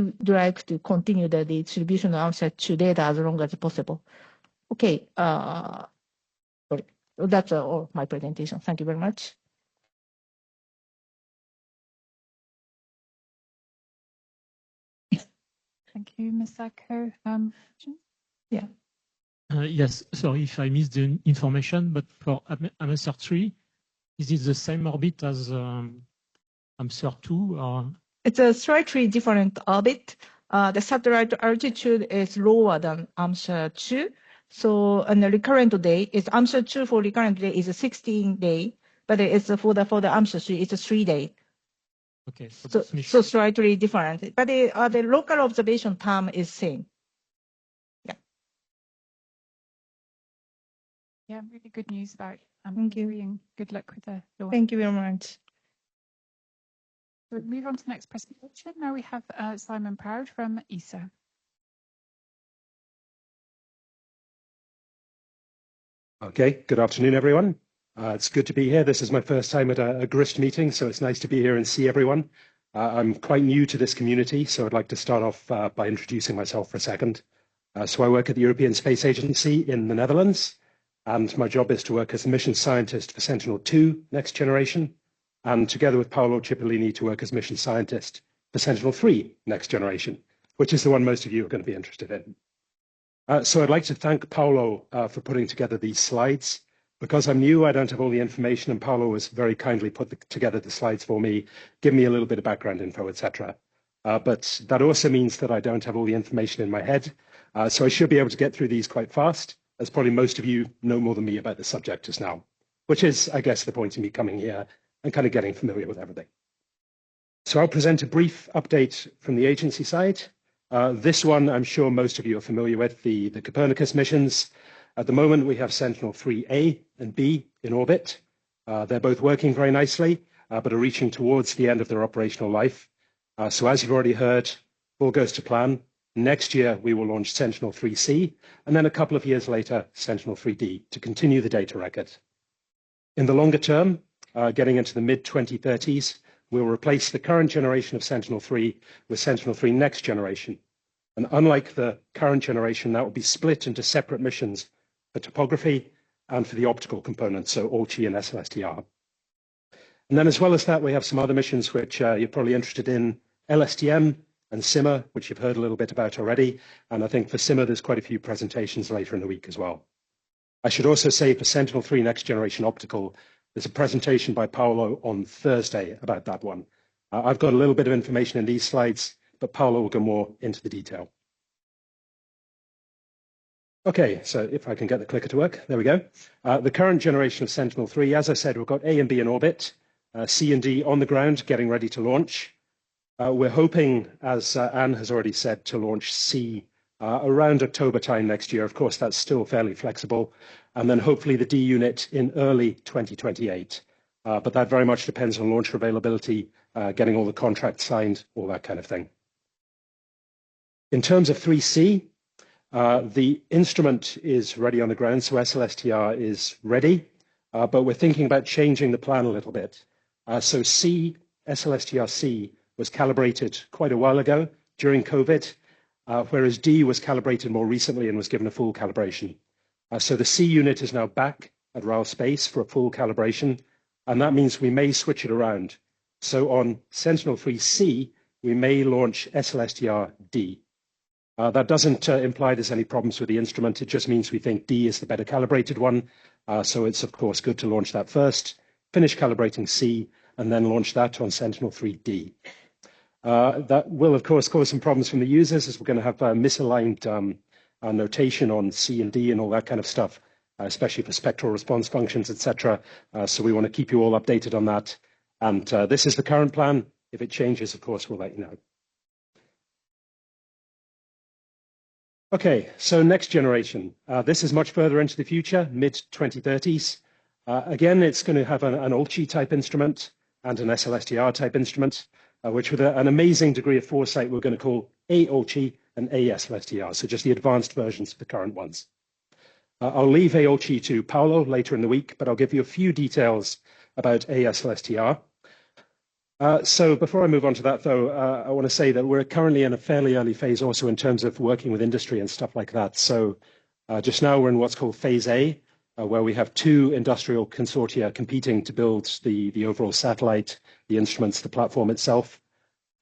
would like to continue the distribution of AMSA-2 data as long as possible. Okay, sorry. That's all my presentation. Thank you very much. Thank you, Misako. Yeah. Yes, sorry if I missed the information, but for AMSA-3, is it the same orbit as AMSA-2? Or? It's a slightly different orbit. The satellite altitude is lower than AMSA-2. So, and the recurrent day is AMSA-2 for recurrent day is a 16 day, but it's for the AMSA-3, it's a 3 day. Okay. So slightly different, but the local observation time is same. Yeah. Yeah, really good news about Thank you. and good luck with the launch. Thank you very much. So we'll move on to the next presentation. Now we have Simon Proud from ESA. Okay, good afternoon, everyone. It's good to be here. This is my first time at a GHRSST meeting, so it's nice to be here and see everyone. I'm quite new to this community, so I'd like to start off by introducing myself for a second. So I work at the European Space Agency in the Netherlands, and my job is to work as a mission scientist for Sentinel-2 Next Generation, and together with Paolo Cipollini to work as mission scientist for Sentinel-3 Next Generation, which is the one most of you are going to be interested in. So I'd like to thank Paolo for putting together these slides. Because I'm new, I don't have all the information, and Paolo has very kindly put together the slides for me, give me a little bit of background info, etc. But that also means that I don't have all the information in my head, so I should be able to get through these quite fast, as probably most of you know more than me about the subject just now, which is, I guess, the point of me coming here and kind of getting familiar with everything. So I'll present a brief update from the agency side. This one, I'm sure most of you are familiar with, the Copernicus missions. At the moment, we have Sentinel-3A and B in orbit. They're both working very nicely, but are reaching towards the end of their operational life. So as you've already heard, all goes to plan. Next year, we will launch Sentinel-3C, and then a couple of years later, Sentinel-3D to continue the data record. In the longer term, getting into the mid-2030s, we'll replace the current generation of Sentinel-3 with Sentinel-3 Next Generation. And unlike the current generation, that will be split into separate missions for topography and for the optical components, so ALCHI and SLSTR. And then as well as that, we have some other missions which you're probably interested in, LSTM and SIMA, which you've heard a little bit about already. And I think for SIMA, there's quite a few presentations later in the week as well. I should also say for Sentinel-3 Next Generation Optical, there's a presentation by Paolo on Thursday about that one. I've got a little bit of information in these slides, but Paolo will go more into the detail. Okay, so if I can get the clicker to work, there we go. The current generation of Sentinel-3, as I said, we've got A and B in orbit, C and D on the ground, getting ready to launch. We're hoping, as Anne has already said, to launch C around October time next year. Of course, that's still fairly flexible. And then hopefully the D unit in early 2028. But that very much depends on launcher availability, getting all the contracts signed, all that kind of thing. In terms of 3C, the instrument is ready on the ground, so SLSTR is ready, but we're thinking about changing the plan a little bit. So C, SLSTR-C, was calibrated quite a while ago during COVID, whereas D was calibrated more recently and was given a full calibration. So the C unit is now back at RAL Space for a full calibration, and that means we may switch it around. So on Sentinel-3C, we may launch SLSTR-D. That doesn't imply there's any problems with the instrument. It just means we think D is the better calibrated one. So it's, of course, good to launch that first, finish calibrating C, and then launch that on Sentinel-3D. That will, of course, cause some problems from the users, as we're going to have misaligned notation on C and D and all that kind of stuff, especially for spectral response functions, etc. So we want to keep you all updated on that. And this is the current plan. If it changes, of course, we'll let you know. Okay, so next generation. This is much further into the future, mid-2030s. Again, it's going to have an ULCI type instrument and an SLSTR type instrument, which with an amazing degree of foresight, we're going to call A ULCI and A SLSTR, so just the advanced versions of the current ones. I'll leave A ULCI to Paolo later in the week, but I'll give you a few details about A SLSTR. So before I move on to that, though, I want to say that we're currently in a fairly early phase also in terms of working with industry and stuff like that. So just now we're in what's called phase A, where we have two industrial consortia competing to build the overall satellite, the instruments, the platform itself.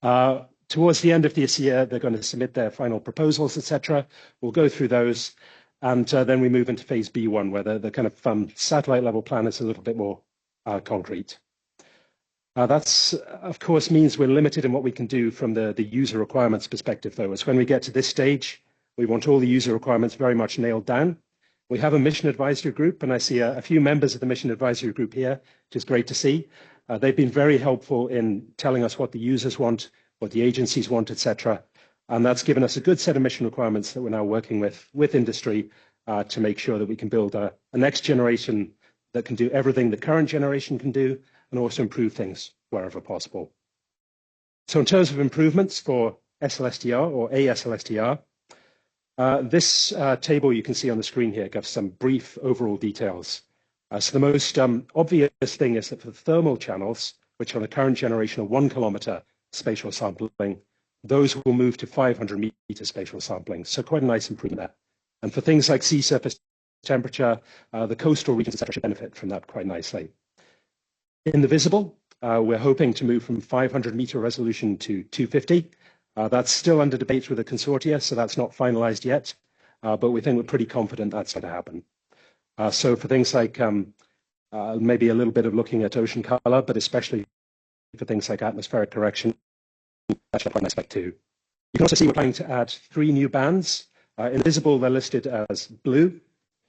Towards the end of this year, they're going to submit their final proposals, etc. We'll go through those, and then we move into phase B1, where the kind of satellite level plan is a little bit more concrete. That's, of course, means we're limited in what we can do from the user requirements perspective, though, as when we get to this stage, we want all the user requirements very much nailed down. We have a mission advisory group, and I see a few members of the mission advisory group here, which is great to see. They've been very helpful in telling us what the users want, what the agencies want, etc. And that's given us a good set of mission requirements that we're now working with industry to make sure that we can build a next generation that can do everything the current generation can do, and also improve things wherever possible. So in terms of improvements for SLSTR or ASLSTR, this table you can see on the screen here gives some brief overall details. So the most obvious thing is that for the thermal channels, which on the current generation are 1 kilometer spatial sampling, those will move to 500 meter spatial sampling. So quite a nice improvement there. And for things like sea surface temperature, the coastal regions, etc., should benefit from that quite nicely. In the visible, we're hoping to move from 500 meter resolution to 250. That's still under debate with the consortia, so that's not finalized yet, but we think we're pretty confident that's going to happen. So for things like maybe a little bit of looking at ocean color, but especially for things like atmospheric correction, that's quite nice too. You can also see we're planning to add 3 new bands. In visible, they're listed as blue,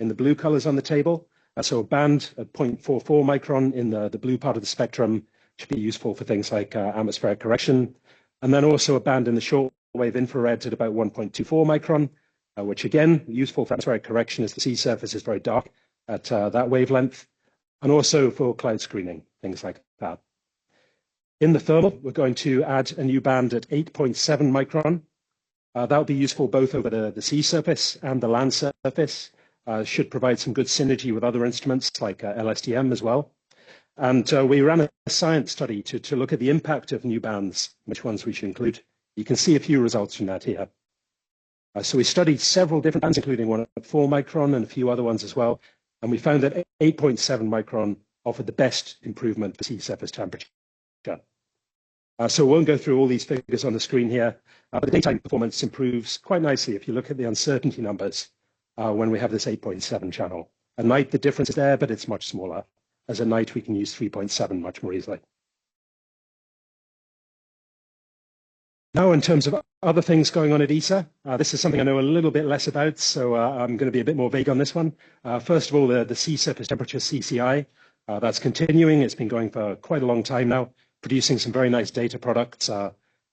in the blue colors on the table. So a band at 0.44 micron in the blue part of the spectrum should be useful for things like atmospheric correction. And then also a band in the shortwave infrared at about 1.24 micron, which again, useful for atmospheric correction as the sea surface is very dark at that wavelength. And also for cloud screening, things like that. In the thermal, we're going to add a new band at 8.7 micron. That will be useful both over the sea surface and the land surface. Should provide some good synergy with other instruments like LSTM as well. And we ran a science study to look at the impact of new bands, which ones we should include. You can see a few results from that here. So we studied several different bands, including one at 4 micron and a few other ones as well. And we found that 8.7 micron offered the best improvement for sea surface temperature. So we won't go through all these figures on the screen here, but the daytime performance improves quite nicely if you look at the uncertainty numbers when we have this 8.7 channel. At night, the difference is there, but it's much smaller. As at night, we can use 3.7 much more easily. Now, in terms of other things going on at ESA, this is something I know a little bit less about, so I'm going to be a bit more vague on this one. First of all, the sea surface temperature CCI, that's continuing. It's been going for quite a long time now, producing some very nice data products.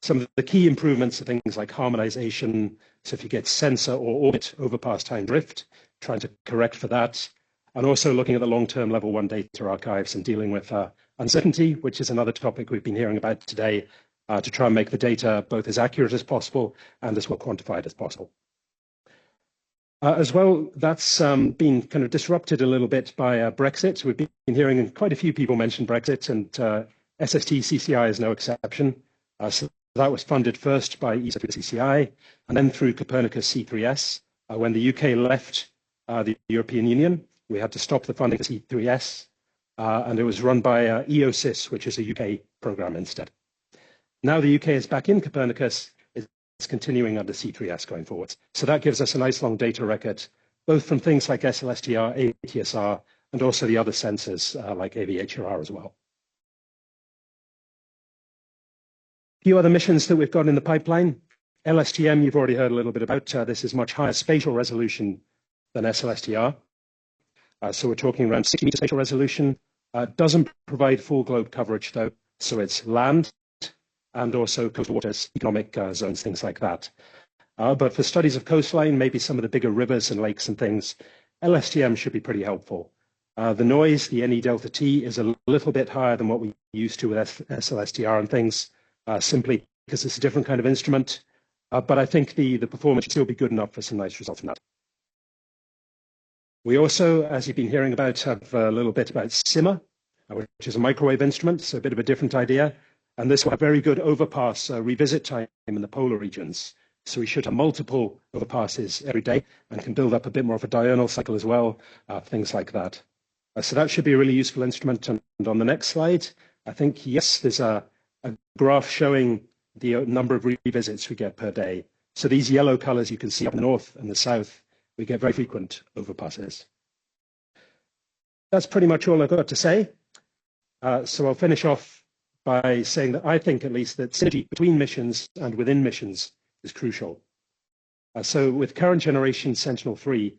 Some of the key improvements are things like harmonization. So if you get sensor or orbit overpass time drift, trying to correct for that. And also looking at the long-term level 1 data archives and dealing with uncertainty, which is another topic we've been hearing about today, to try and make the data both as accurate as possible and as well quantified as possible. As well, that's been kind of disrupted a little bit by Brexit. We've been hearing quite a few people mention Brexit, and SST-CCI is no exception. So that was funded first by ESA through the CCI, and then through Copernicus C3S. When the UK left the European Union, we had to stop the funding for C3S, and it was run by EOSIS, which is a UK program instead. Now the UK is back in Copernicus. It's continuing under C3S going forward. So that gives us a nice long data record, both from things like SLSTR, ATSR, and also the other sensors like AVHRR as well. A few other missions that we've got in the pipeline. LSTM, you've already heard a little bit about. This is much higher spatial resolution than SLSTR. So we're talking around 60 meter spatial resolution. Doesn't provide full globe coverage though. So it's land and also coastal waters, economic zones, things like that. But for studies of coastline, maybe some of the bigger rivers and lakes and things, LSTM should be pretty helpful. The noise, the NE delta T, is a little bit higher than what we used to with SLSTR and things, simply because it's a different kind of instrument. But I think the performance should still be good enough for some nice results from that. We also, as you've been hearing about, have a little bit about SIMA, which is a microwave instrument, so a bit of a different idea. And this will have very good overpass revisit time in the polar regions. So we should have multiple overpasses every day and can build up a bit more of a diurnal cycle as well, things like that. So that should be a really useful instrument. And on the next slide, I think, yes, there's a graph showing the number of revisits we get per day. So these yellow colors you can see up in the north and the south, we get very frequent overpasses. That's pretty much all I've got to say. So I'll finish off by saying that I think, at least, that synergy between missions and within missions is crucial. So with current generation Sentinel-3,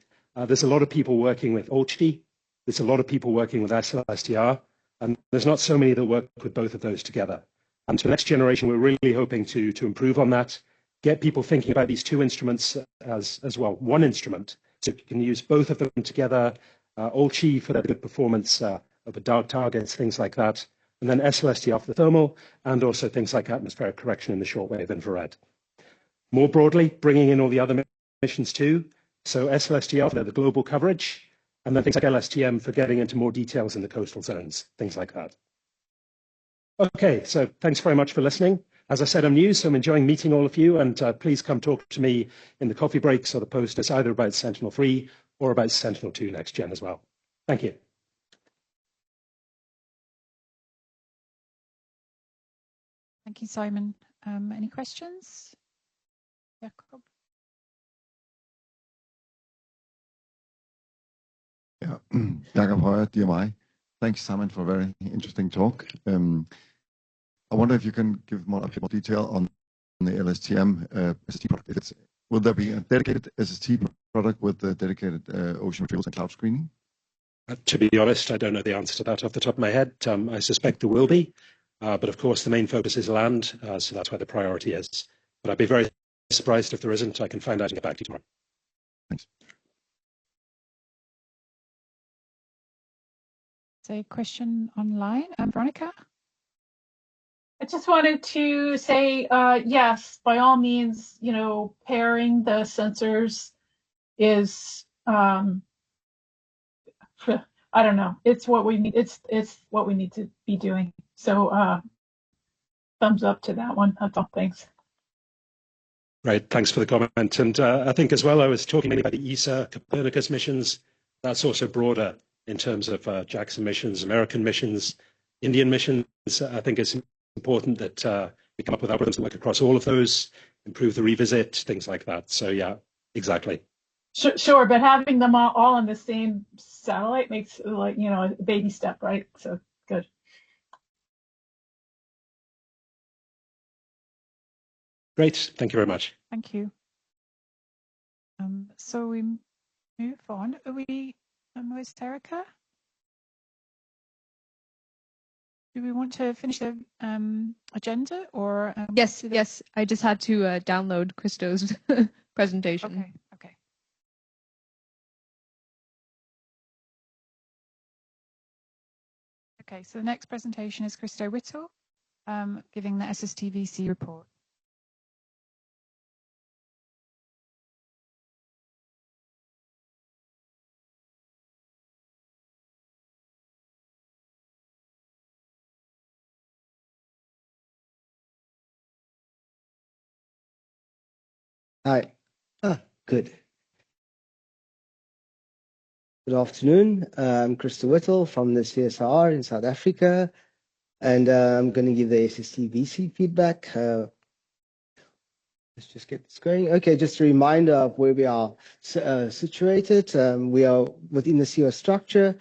there's a lot of people working with OLCHD, there's a lot of people working with SLSTR, and there's not so many that work with both of those together. And for the next generation, we're really hoping to improve on that, get people thinking about these two instruments as well, one instrument, so you can use both of them together, OLCHD for the good performance of the dark targets, things like that, and then SLSTR for the thermal, and also things like atmospheric correction in the shortwave infrared. More broadly, bringing in all the other missions too. So SLSTR for the global coverage, and then things like LSTM for getting into more details in the coastal zones, things like that. Okay, so thanks very much for listening. As I said, I'm new, so I'm enjoying meeting all of you, and please come talk to me in the coffee breaks or the posters, either about Sentinel-3 or about Sentinel-2 Next Gen as well. Thank you. Thank you, Simon. Any questions? Jakob? Yeah, Jakob Højer, DMI. Thanks, Simon, for a very interesting talk. I wonder if you can give a bit more detail on the LSTM SST product. Will there be a dedicated SST product with the dedicated ocean retrievals and cloud screening? To be honest, I don't know the answer to that off the top of my head. I suspect there will be. But of course, the main focus is land, so that's where the priority is. But I'd be very surprised if there isn't. I can find out and get back to you tomorrow. Thanks. So, question online. Veronica? I just wanted to say, yes, by all means, pairing the sensors is, I don't know, it's what we need. It's what we need to be doing. So thumbs up to that one. That's all. Thanks. Right. Thanks for the comment. And I think as well, I was talking about the ESA Copernicus missions. That's also broader in terms of JAXA missions, American missions, Indian missions. I think it's important that we come up with algorithms that work across all of those, improve the revisit, things like that. So yeah, exactly. Sure, but having them all on the same satellite makes, like, a baby step, right? So good. Great. Thank you very much. Thank you. So we move on. Are we with Erica? Do we want to finish the agenda or? Yes, yes. I just had to download Christo's presentation. Okay, okay. Okay, so the next presentation is Christo Whittle, giving the SST-VC report. Hi. Good. Good afternoon. I'm Christo Whittle from the CSR in South Africa, and I'm going to give the SST-VC feedback. Let's just get this going. Okay, just a reminder of where we are situated. We are within the CSR structure,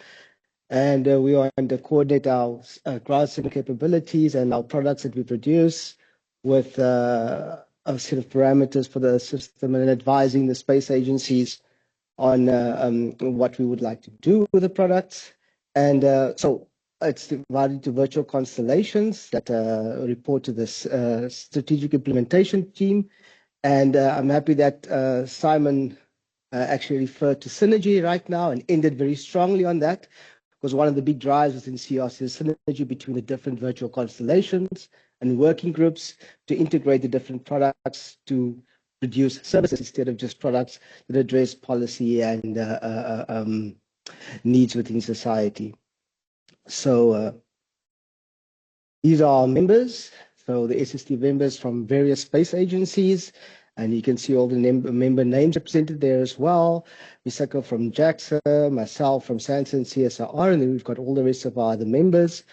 and we are going to coordinate our ground system capabilities and our products that we produce with a set of parameters for the system and advising the space agencies on what we would like to do with the products. And so it's divided into virtual constellations that report to this strategic implementation team. And I'm happy that Simon actually referred to synergy right now and ended very strongly on that, because one of the big drives within CSR is synergy between the different virtual constellations and working groups to integrate the different products to produce services instead of just products that address policy and needs within society. So these are our members. So the SST members from various space agencies, and you can see all the member names represented there as well. Misako from JAXA, myself from SANSA and CSR, and then we've got all the rest of our other members.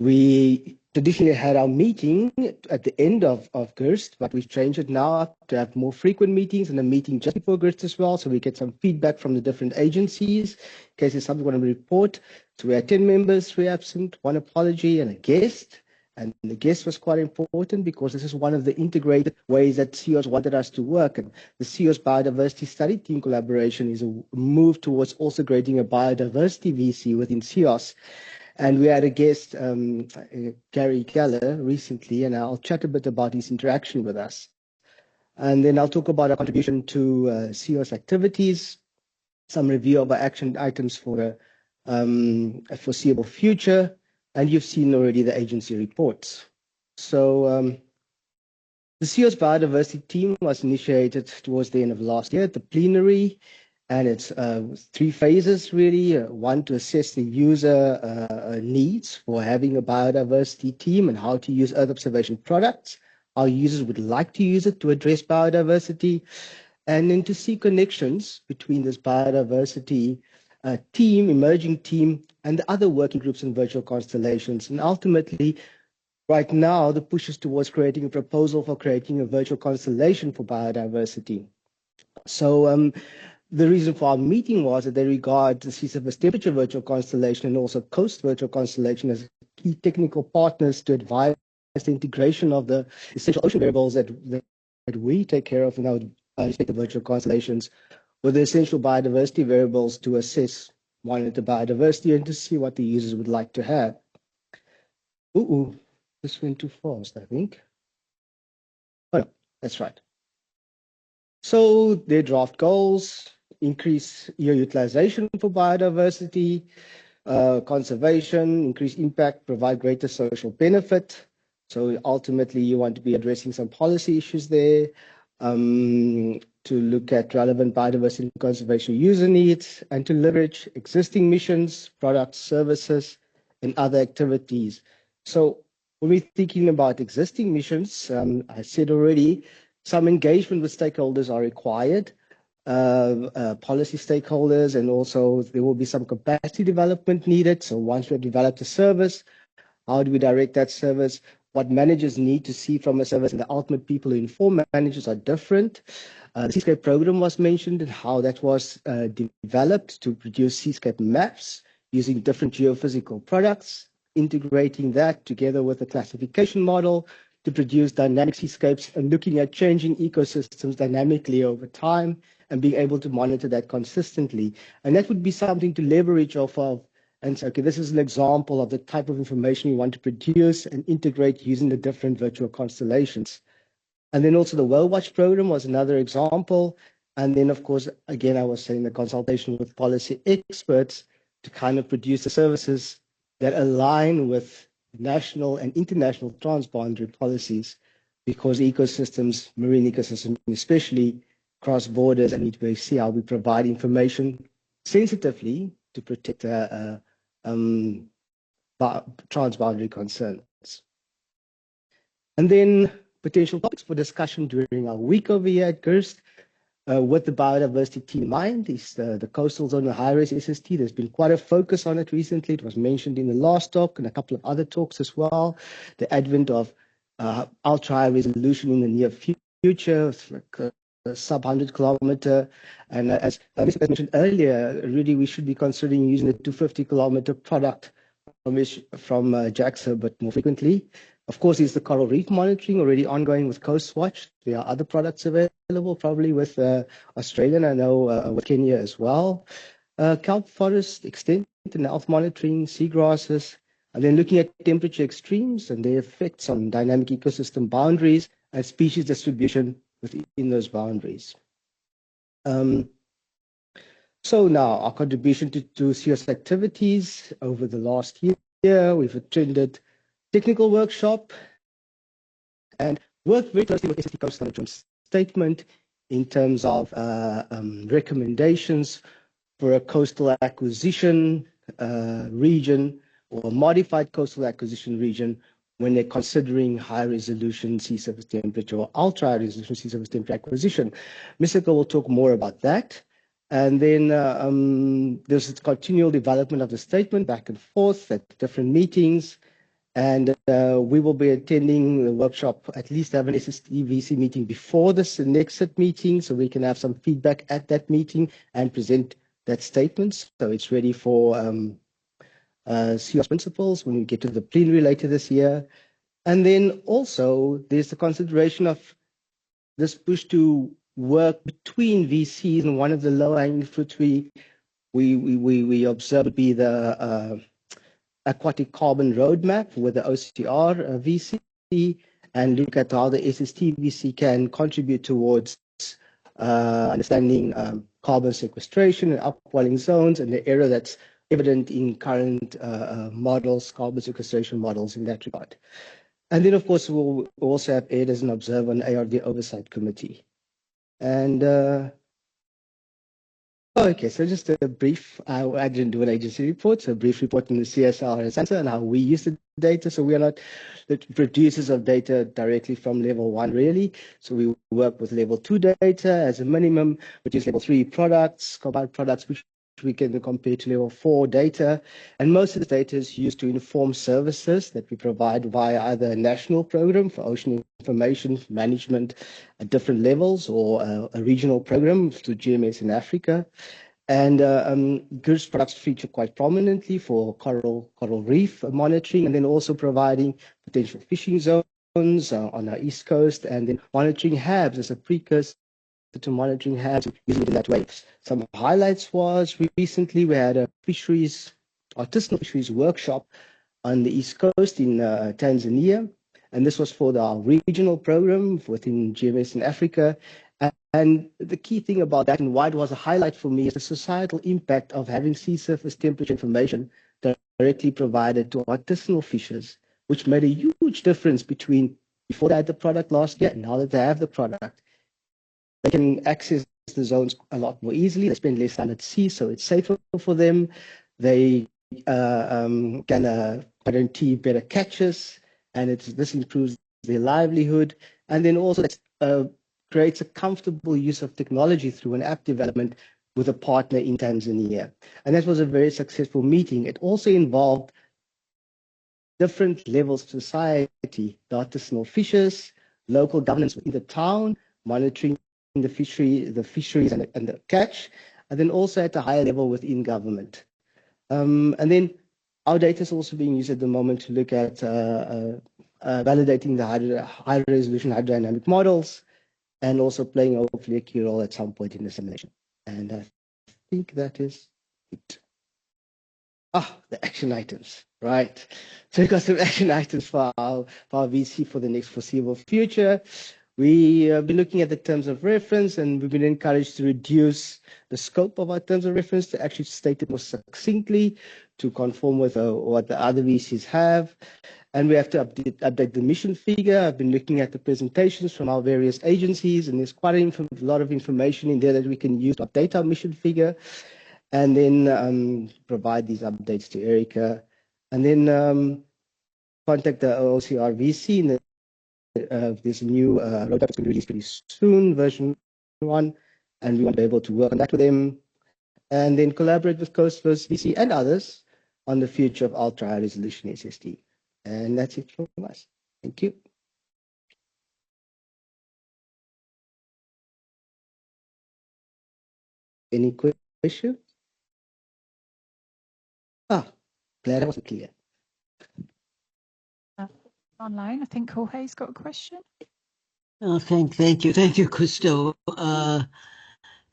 We traditionally had our meeting at the end of GHRST, but we've changed it now to have more frequent meetings and a meeting just before GHRST as well, so we get some feedback from the different agencies in case there's something we want to report. So we had 10 members, 3 absent, 1 apology, and a guest. And the guest was quite important because this is one of the integrated ways that CEOs wanted us to work. And the CEOs Biodiversity Study Team collaboration is a move towards also creating a biodiversity VC within CEOs. And we had a guest, Gary Keller, recently, and I'll chat a bit about his interaction with us. And then I'll talk about our contribution to CEOs activities, some review of our action items for a foreseeable future, and you've seen already the agency reports. So the CEOs Biodiversity team was initiated towards the end of last year at the plenary, and it's 3 phases really. 1, to assess the user needs for having a biodiversity team and how to use Earth observation products. Our users would like to use it to address biodiversity, and then to see connections between this biodiversity team, emerging team, and the other working groups and virtual constellations. And ultimately, right now, the push is towards creating a proposal for creating a virtual constellation for biodiversity. So the reason for our meeting was that they regard the sea surface temperature virtual constellation and also coast virtual constellation as key technical partners to advise the integration of the essential ocean variables that we take care of in our respective virtual constellations with the essential biodiversity variables to assess, monitor biodiversity, and to see what the users would like to have. Ooh, this went too fast, I think. Oh, no, that's right. So their draft goals: increase year utilization for biodiversity, conservation, increase impact, provide greater social benefit. So ultimately, you want to be addressing some policy issues there, to look at relevant biodiversity and conservation user needs, and to leverage existing missions, products, services, and other activities. So when we're thinking about existing missions, I said already, some engagement with stakeholders are required, policy stakeholders, and also there will be some capacity development needed. So once we've developed a service, how do we direct that service? What managers need to see from a service, and the ultimate people who inform managers are different. The Seascape program was mentioned and how that was developed to produce seascape maps using different geophysical products, integrating that together with a classification model to produce dynamic seascapes and looking at changing ecosystems dynamically over time and being able to monitor that consistently. And that would be something to leverage off of and say, okay, this is an example of the type of information we want to produce and integrate using the different virtual constellations. And then also the WellWatch program was another example. And then, of course, again, I was saying the consultation with policy experts to kind of produce the services that align with national and international transboundary policies, because ecosystems, marine ecosystems especially, cross borders, and need to see how we provide information sensitively to protect transboundary concerns. And then potential topics for discussion during our week over here at GHRSST. With the biodiversity team in mind is the coastal zone and high-res SST. There's been quite a focus on it recently. It was mentioned in the last talk and a couple of other talks as well. The advent of ultra-high resolution in the near future, sub-100 kilometer. And as Mr. mentioned earlier, really we should be considering using the 250 kilometer product from JAXA, but more frequently. Of course, is the coral reef monitoring already ongoing with Coastwatch. There are other products available, probably with Australia, and I know with Kenya as well. Kelp forest extent and health monitoring, seagrasses, and then looking at temperature extremes and their effects on dynamic ecosystem boundaries and species distribution within those boundaries. So now our contribution to CS activities over the last year, we've attended technical workshop and worked very closely with SST Coast on a joint statement in terms of recommendations for a coastal acquisition region or a modified coastal acquisition region when they're considering high resolution sea surface temperature or ultra high resolution sea surface temperature acquisition. Mr. will talk more about that. And then there's a continual development of the statement back and forth at different meetings. And we will be attending the workshop, at least have an SST-VC meeting before this next meeting, so we can have some feedback at that meeting and present that statement. So it's ready for CS principles when we get to the plenary later this year. And then also there's the consideration of this push to work between VCs, and one of the low-hanging fruits we observe would be the aquatic carbon roadmap with the OCR VC, and look at how the SST-VC can contribute towards understanding carbon sequestration and upwelling zones, and the error that's evident in current models, carbon sequestration models in that regard. And then, of course, we'll also have Ed as an observer on ARD Oversight Committee. And okay, so just a brief, I didn't do an agency report, so a brief report on the GHRSST and how we use the data. So we are not the producers of data directly from level 1, really. So we work with level 2 data as a minimum, which is level 3 products, combined products, which we can compare to level 4 data. And most of the data is used to inform services that we provide via either a national program for ocean information management at different levels, or a regional program through GMS in Africa. And GHRSST products feature quite prominently for coral reef monitoring, and then also providing potential fishing zones on our East Coast, and then monitoring HABs as a precursor to monitoring HABs, using it in that way. Some highlights was recently we had a artisanal fisheries workshop on the East Coast in Tanzania, and this was for our regional program within GMS in Africa. And the key thing about that, and why it was a highlight for me, is the societal impact of having sea surface temperature information directly provided to artisanal fishers, which made a huge difference between before they had the product last year and now that they have the product. They can access the zones a lot more easily. They spend less time at sea, so it's safer for them. They can guarantee better catches, and this improves their livelihood. And then also creates a comfortable use of technology through an app development with a partner in Tanzania. And that was a very successful meeting. It also involved different levels of society, the artisanal fishers, local governance within the town, monitoring the fisheries and the catch, and then also at a higher level within government. And then our data is also being used at the moment to look at validating the high resolution hydrodynamic models, and also playing hopefully a key role at some point in the simulation. And I think that is it. The action items, right? So we've got some action items for our VC for the next foreseeable future. We have been looking at the terms of reference, and we've been encouraged to reduce the scope of our terms of reference to actually state it more succinctly to conform with what the other VCs have. And we have to update the mission figure. I've been looking at the presentations from our various agencies, and there's quite a lot of information in there that we can use to update our mission figure, and then provide these updates to Erica, and then contact the OCR VC. And there's a new roadmap that's going to be released pretty soon, version 1, and we want to be able to work on that with them, and then collaborate with Coast First VC and others on the future of ultra high resolution SST. And that's it from us. Thank you. Any questions? Glad I wasn't clear. Online, I think Jorge's got a question. Thank you, Christo.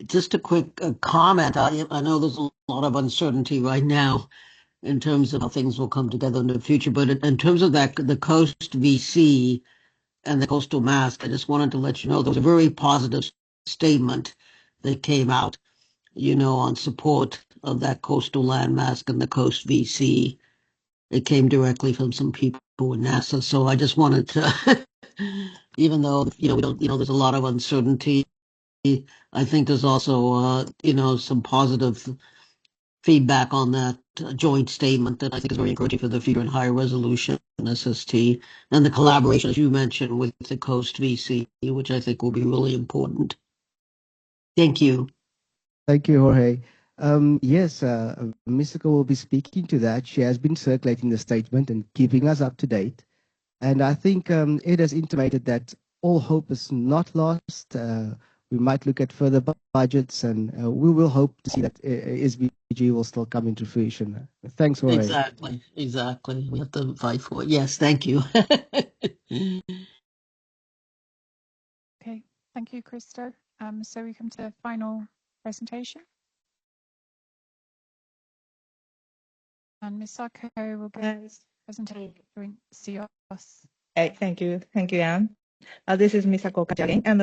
Just a quick comment. I know there's a lot of uncertainty right now in terms of how things will come together in the future, but in terms of that, the Coast VC and the coastal mask, I just wanted to let you know there was a very positive statement that came out, on support of that coastal land mask and the Coast VC. It came directly from some people in NASA. So I just wanted to, even though, we don't, there's a lot of uncertainty, I think there's also, some positive feedback on that joint statement that I think is very encouraging for the future in higher resolution SST and the collaboration, as you mentioned, with the Coast VC, which I think will be really important. Thank you. Thank you, Jorge. Yes, Misako will be speaking to that. She has been circulating the statement and keeping us up to date. And I think it has intimated that all hope is not lost. We might look at further budgets, and we will hope to see that SVG will still come into fruition. Thanks, Jorge. Exactly. We have to fight for it. Yes, thank you. Okay, thank you, Christo. So we come to the final presentation. And Misako will give his presentation during COS. Thank you, Anne. This is Misako again, and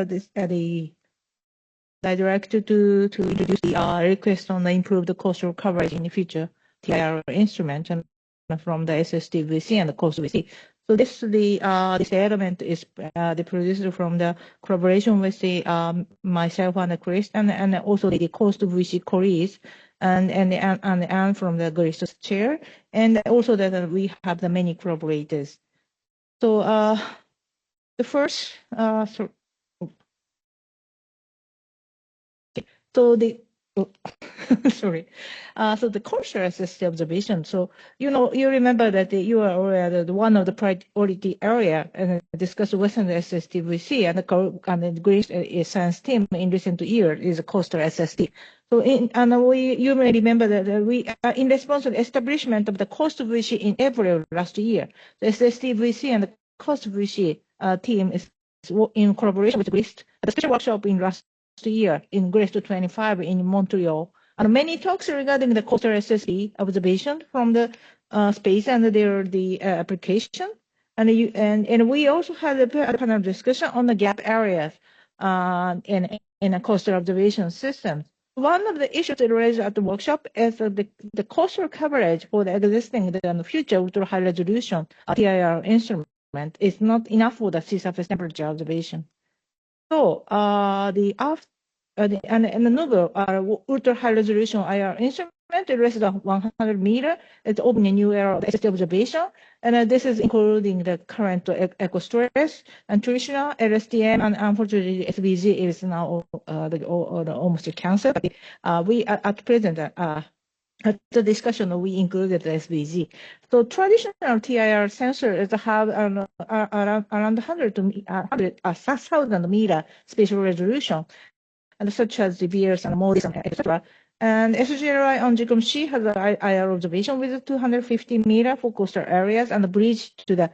I direct to introduce the request on the improved coastal coverage in the future TIR instrument and from the SST-VC and the Coast VC. So this element is the producer from the collaboration with the myself and Chris and also the Coast VC colleagues and from the Grace chair, and also that we have the many collaborators. So the first so the sorry. So the coastal SST observation. So you remember that you are aware that one of the priority area and discussed Western SST-VC and the Greece science team in recent years is a coastal SST. So you may remember that we in response to the establishment of the Coast VC in April last year, the SST-VC and the Coast VC team is in collaboration with Greece at a special workshop in last year in Grace 25 in Montreal, and many talks regarding the coastal SST observation from the space and the application, and we also had a panel discussion on the gap areas in a coastal observation system. One of the issues raised at the workshop is the coastal coverage for the existing and future ultra high resolution TIR instrument is not enough for the sea surface temperature observation. So the novel ultra high resolution IR instrument less than 100 meters. It's opening a new era of SST observation, and this is including the current eco stress and traditional LSTM, and unfortunately SVG is now almost canceled. But we at present at the discussion we included the SVG. So traditional TIR sensors have around 1,000 meter spatial resolution, and such as the VRs and MODIS, etc. And SGRI on GCOM-C has an IR observation with 250 meter for coastal areas and a bridge to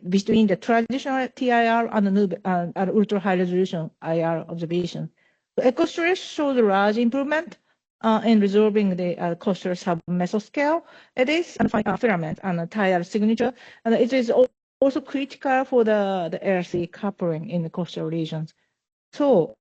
between the traditional TIR and ultra high resolution IR observation. The eco stress shows a large improvement in resolving the coastal sub-mesoscale. It is filament and tire signature, and it is also critical for the LC coupling in the coastal regions. So,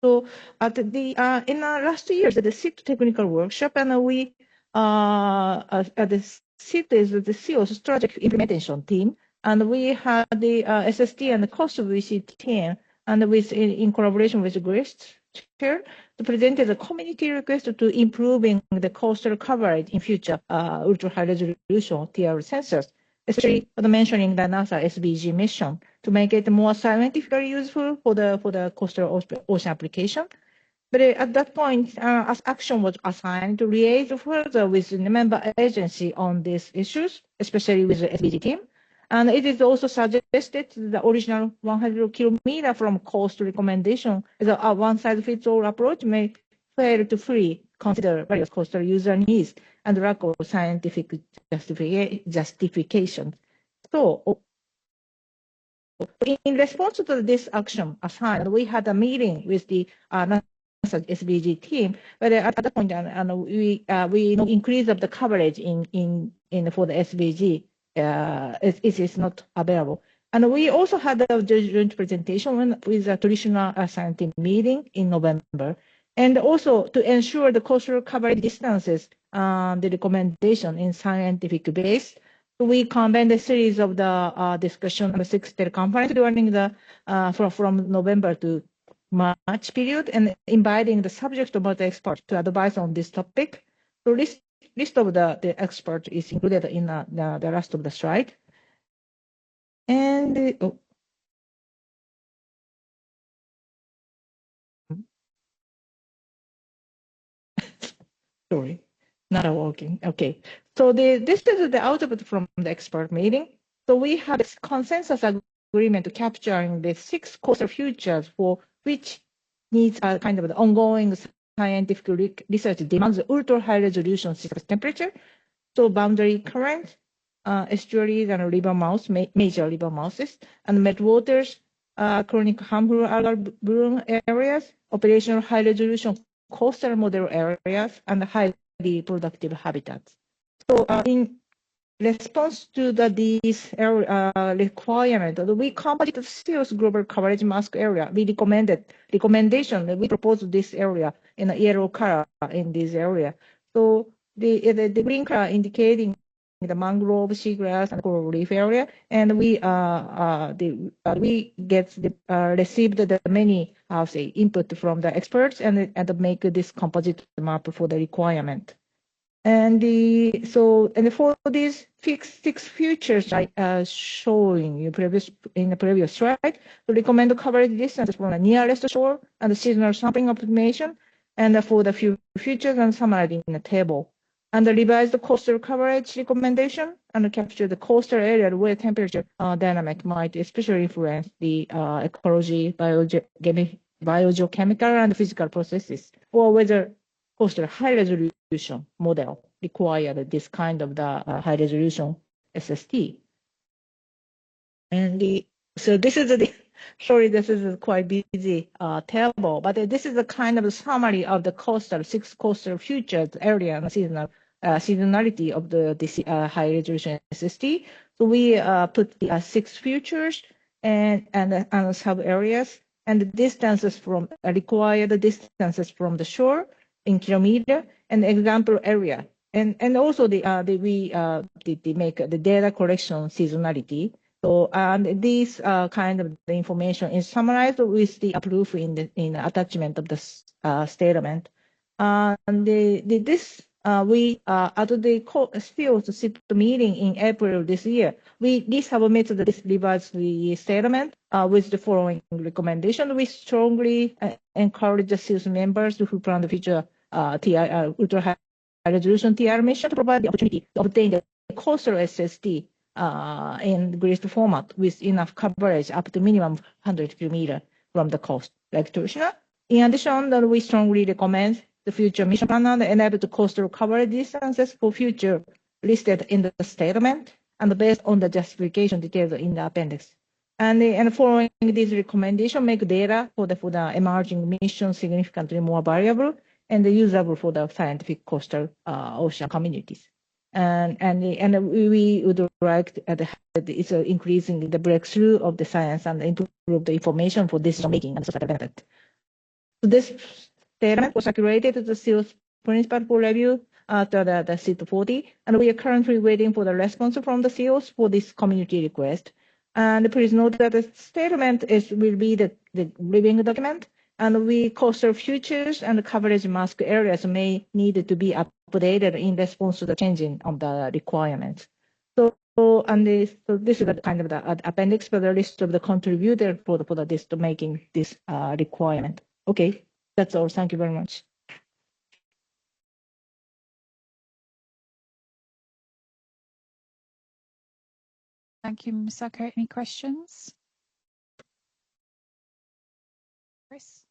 So at the in last years, the SIT technical workshop, and we at the SIT is the CEO's strategic implementation team, and we had the SST and the SST-VC team, and with in collaboration with the GHRSST chair, to present the community request to improving the coastal coverage in future ultra high resolution TR sensors, especially for mentioning the NASA SBG mission to make it more scientifically useful for the coastal ocean application. But at that point, as action was assigned to liaise further with the member agency on these issues, especially with the SBG team. And it is also suggested the original 100 kilometer from coast recommendation as a one-size-fits-all approach may fail to fully consider various coastal user needs and lack of scientific justification. So, in response to this action assigned, we had a meeting with the NASA SBG team, but at that point, we increase of the coverage in for the SBG. It is not available. And we also had a joint presentation with a traditional scientific meeting in November. And also to ensure the coastal coverage distances, the recommendation in scientific base, we combined a series of the discussion on the 6th conference during the from November to March period, and inviting the subject matter expert to advise on this topic. So list of the expert is included in the rest of the slide. And sorry, not working. Okay, so this is the output from the expert meeting. So we had a consensus agreement to capturing the 6 coastal futures for which needs a kind of the ongoing scientific research demands ultra high resolution surface temperature. So boundary current, estuaries and river mouths, major river mouths, and meltwaters, chronic harmful algal bloom areas, operational high resolution coastal model areas, and highly productive habitats. So in response to these requirements, we completed the CEO's global coverage mask area. We recommendation that we proposed this area in a yellow color in this area. So the green color indicating the mangrove, seagrass, and coral reef area, and we received the many input from the experts and make this composite map for the requirement. And for these 6 futures I showing you in the previous slide, to recommend the coverage distances from the nearest shore and the seasonal sampling optimization, and for the few futures and summarized in the table. And the revised coastal coverage recommendation and capture the coastal area where temperature dynamic might especially influence the ecology, biogeochemical, and physical processes, or whether coastal high resolution model required this kind of the high resolution SST. And so this is sorry, this is quite busy table, but this is a kind of a summary of the 6 coastal futures area and seasonality of this high resolution SST. So we put the 6 futures and sub areas and the distances from required distances from the shore in kilometer and example area, and also we make the data collection seasonality. So and this kind of the information is summarized with the proof in the attachment of the statement. And we at the CEO's SIT meeting in April this year, we resubmitted this revised statement with the following recommendation. We strongly encourage the CEO's members who plan the future ultra high resolution TR mission to provide the opportunity to obtain the coastal SST in grid format with enough coverage up to minimum 100 kilometers from the coast, like traditional. In addition, we strongly recommend the future mission planner enable the coastal coverage distances for future listed in the statement and based on the justification details in the appendix. And following this recommendation, make data for the emerging mission significantly more variable and usable for the scientific coastal ocean communities. And we would like it's increasing the breakthrough of the science and improve the information for decision making and societal benefit. So this statement was circulated to the CEO's principal for review at the CIT 40, and we are currently waiting for the response from the CEOs for this community request. And please note that the statement will be the living document, and coastal futures and coverage mask areas may need to be updated in response to the changing of the requirements. So this is the kind of the appendix for the list of the contributors for this to making this requirement. Okay, that's all. Thank you very much. Thank you, Misako. Any questions? Chris?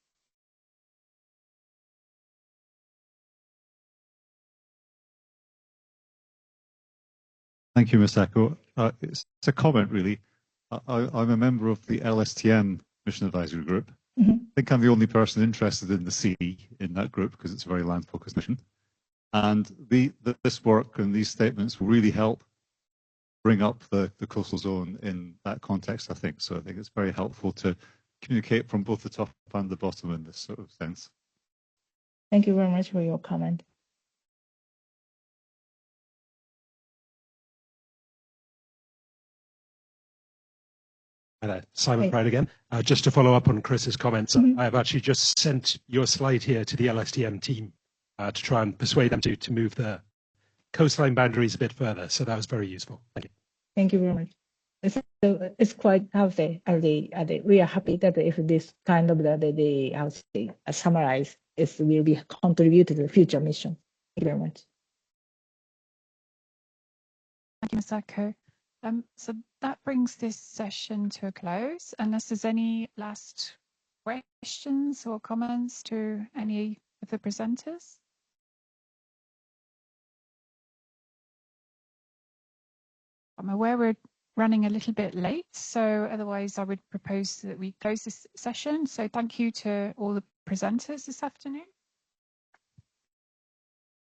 Thank you, Misako. It's a comment, really. I'm a member of the LSTM Mission Advisory Group. Mm-hmm. I think I'm the only person interested in the sea in that group because it's a very land-focused mission. And this work and these statements will really help bring up the coastal zone in that context, I think. So I think it's very helpful to communicate from both the top and the bottom in this sort of sense. Thank you very much for your comment. Simon Pride again. Just to follow up on Chris's comments, I have actually just sent your slide here to the LSTM team to try and persuade them to move the coastline boundaries a bit further. So that was very useful. Thank you. Thank you very much. It's quite, how to say, we are happy that if this kind of how to say, summarize, it will be contributed to the future mission. Thank you very much. Thank you, Misako. So that brings this session to a close. Unless there's any last questions or comments to any of the presenters? I'm aware we're running a little bit late, so otherwise I would propose that we close this session. So thank you to all the presenters this afternoon.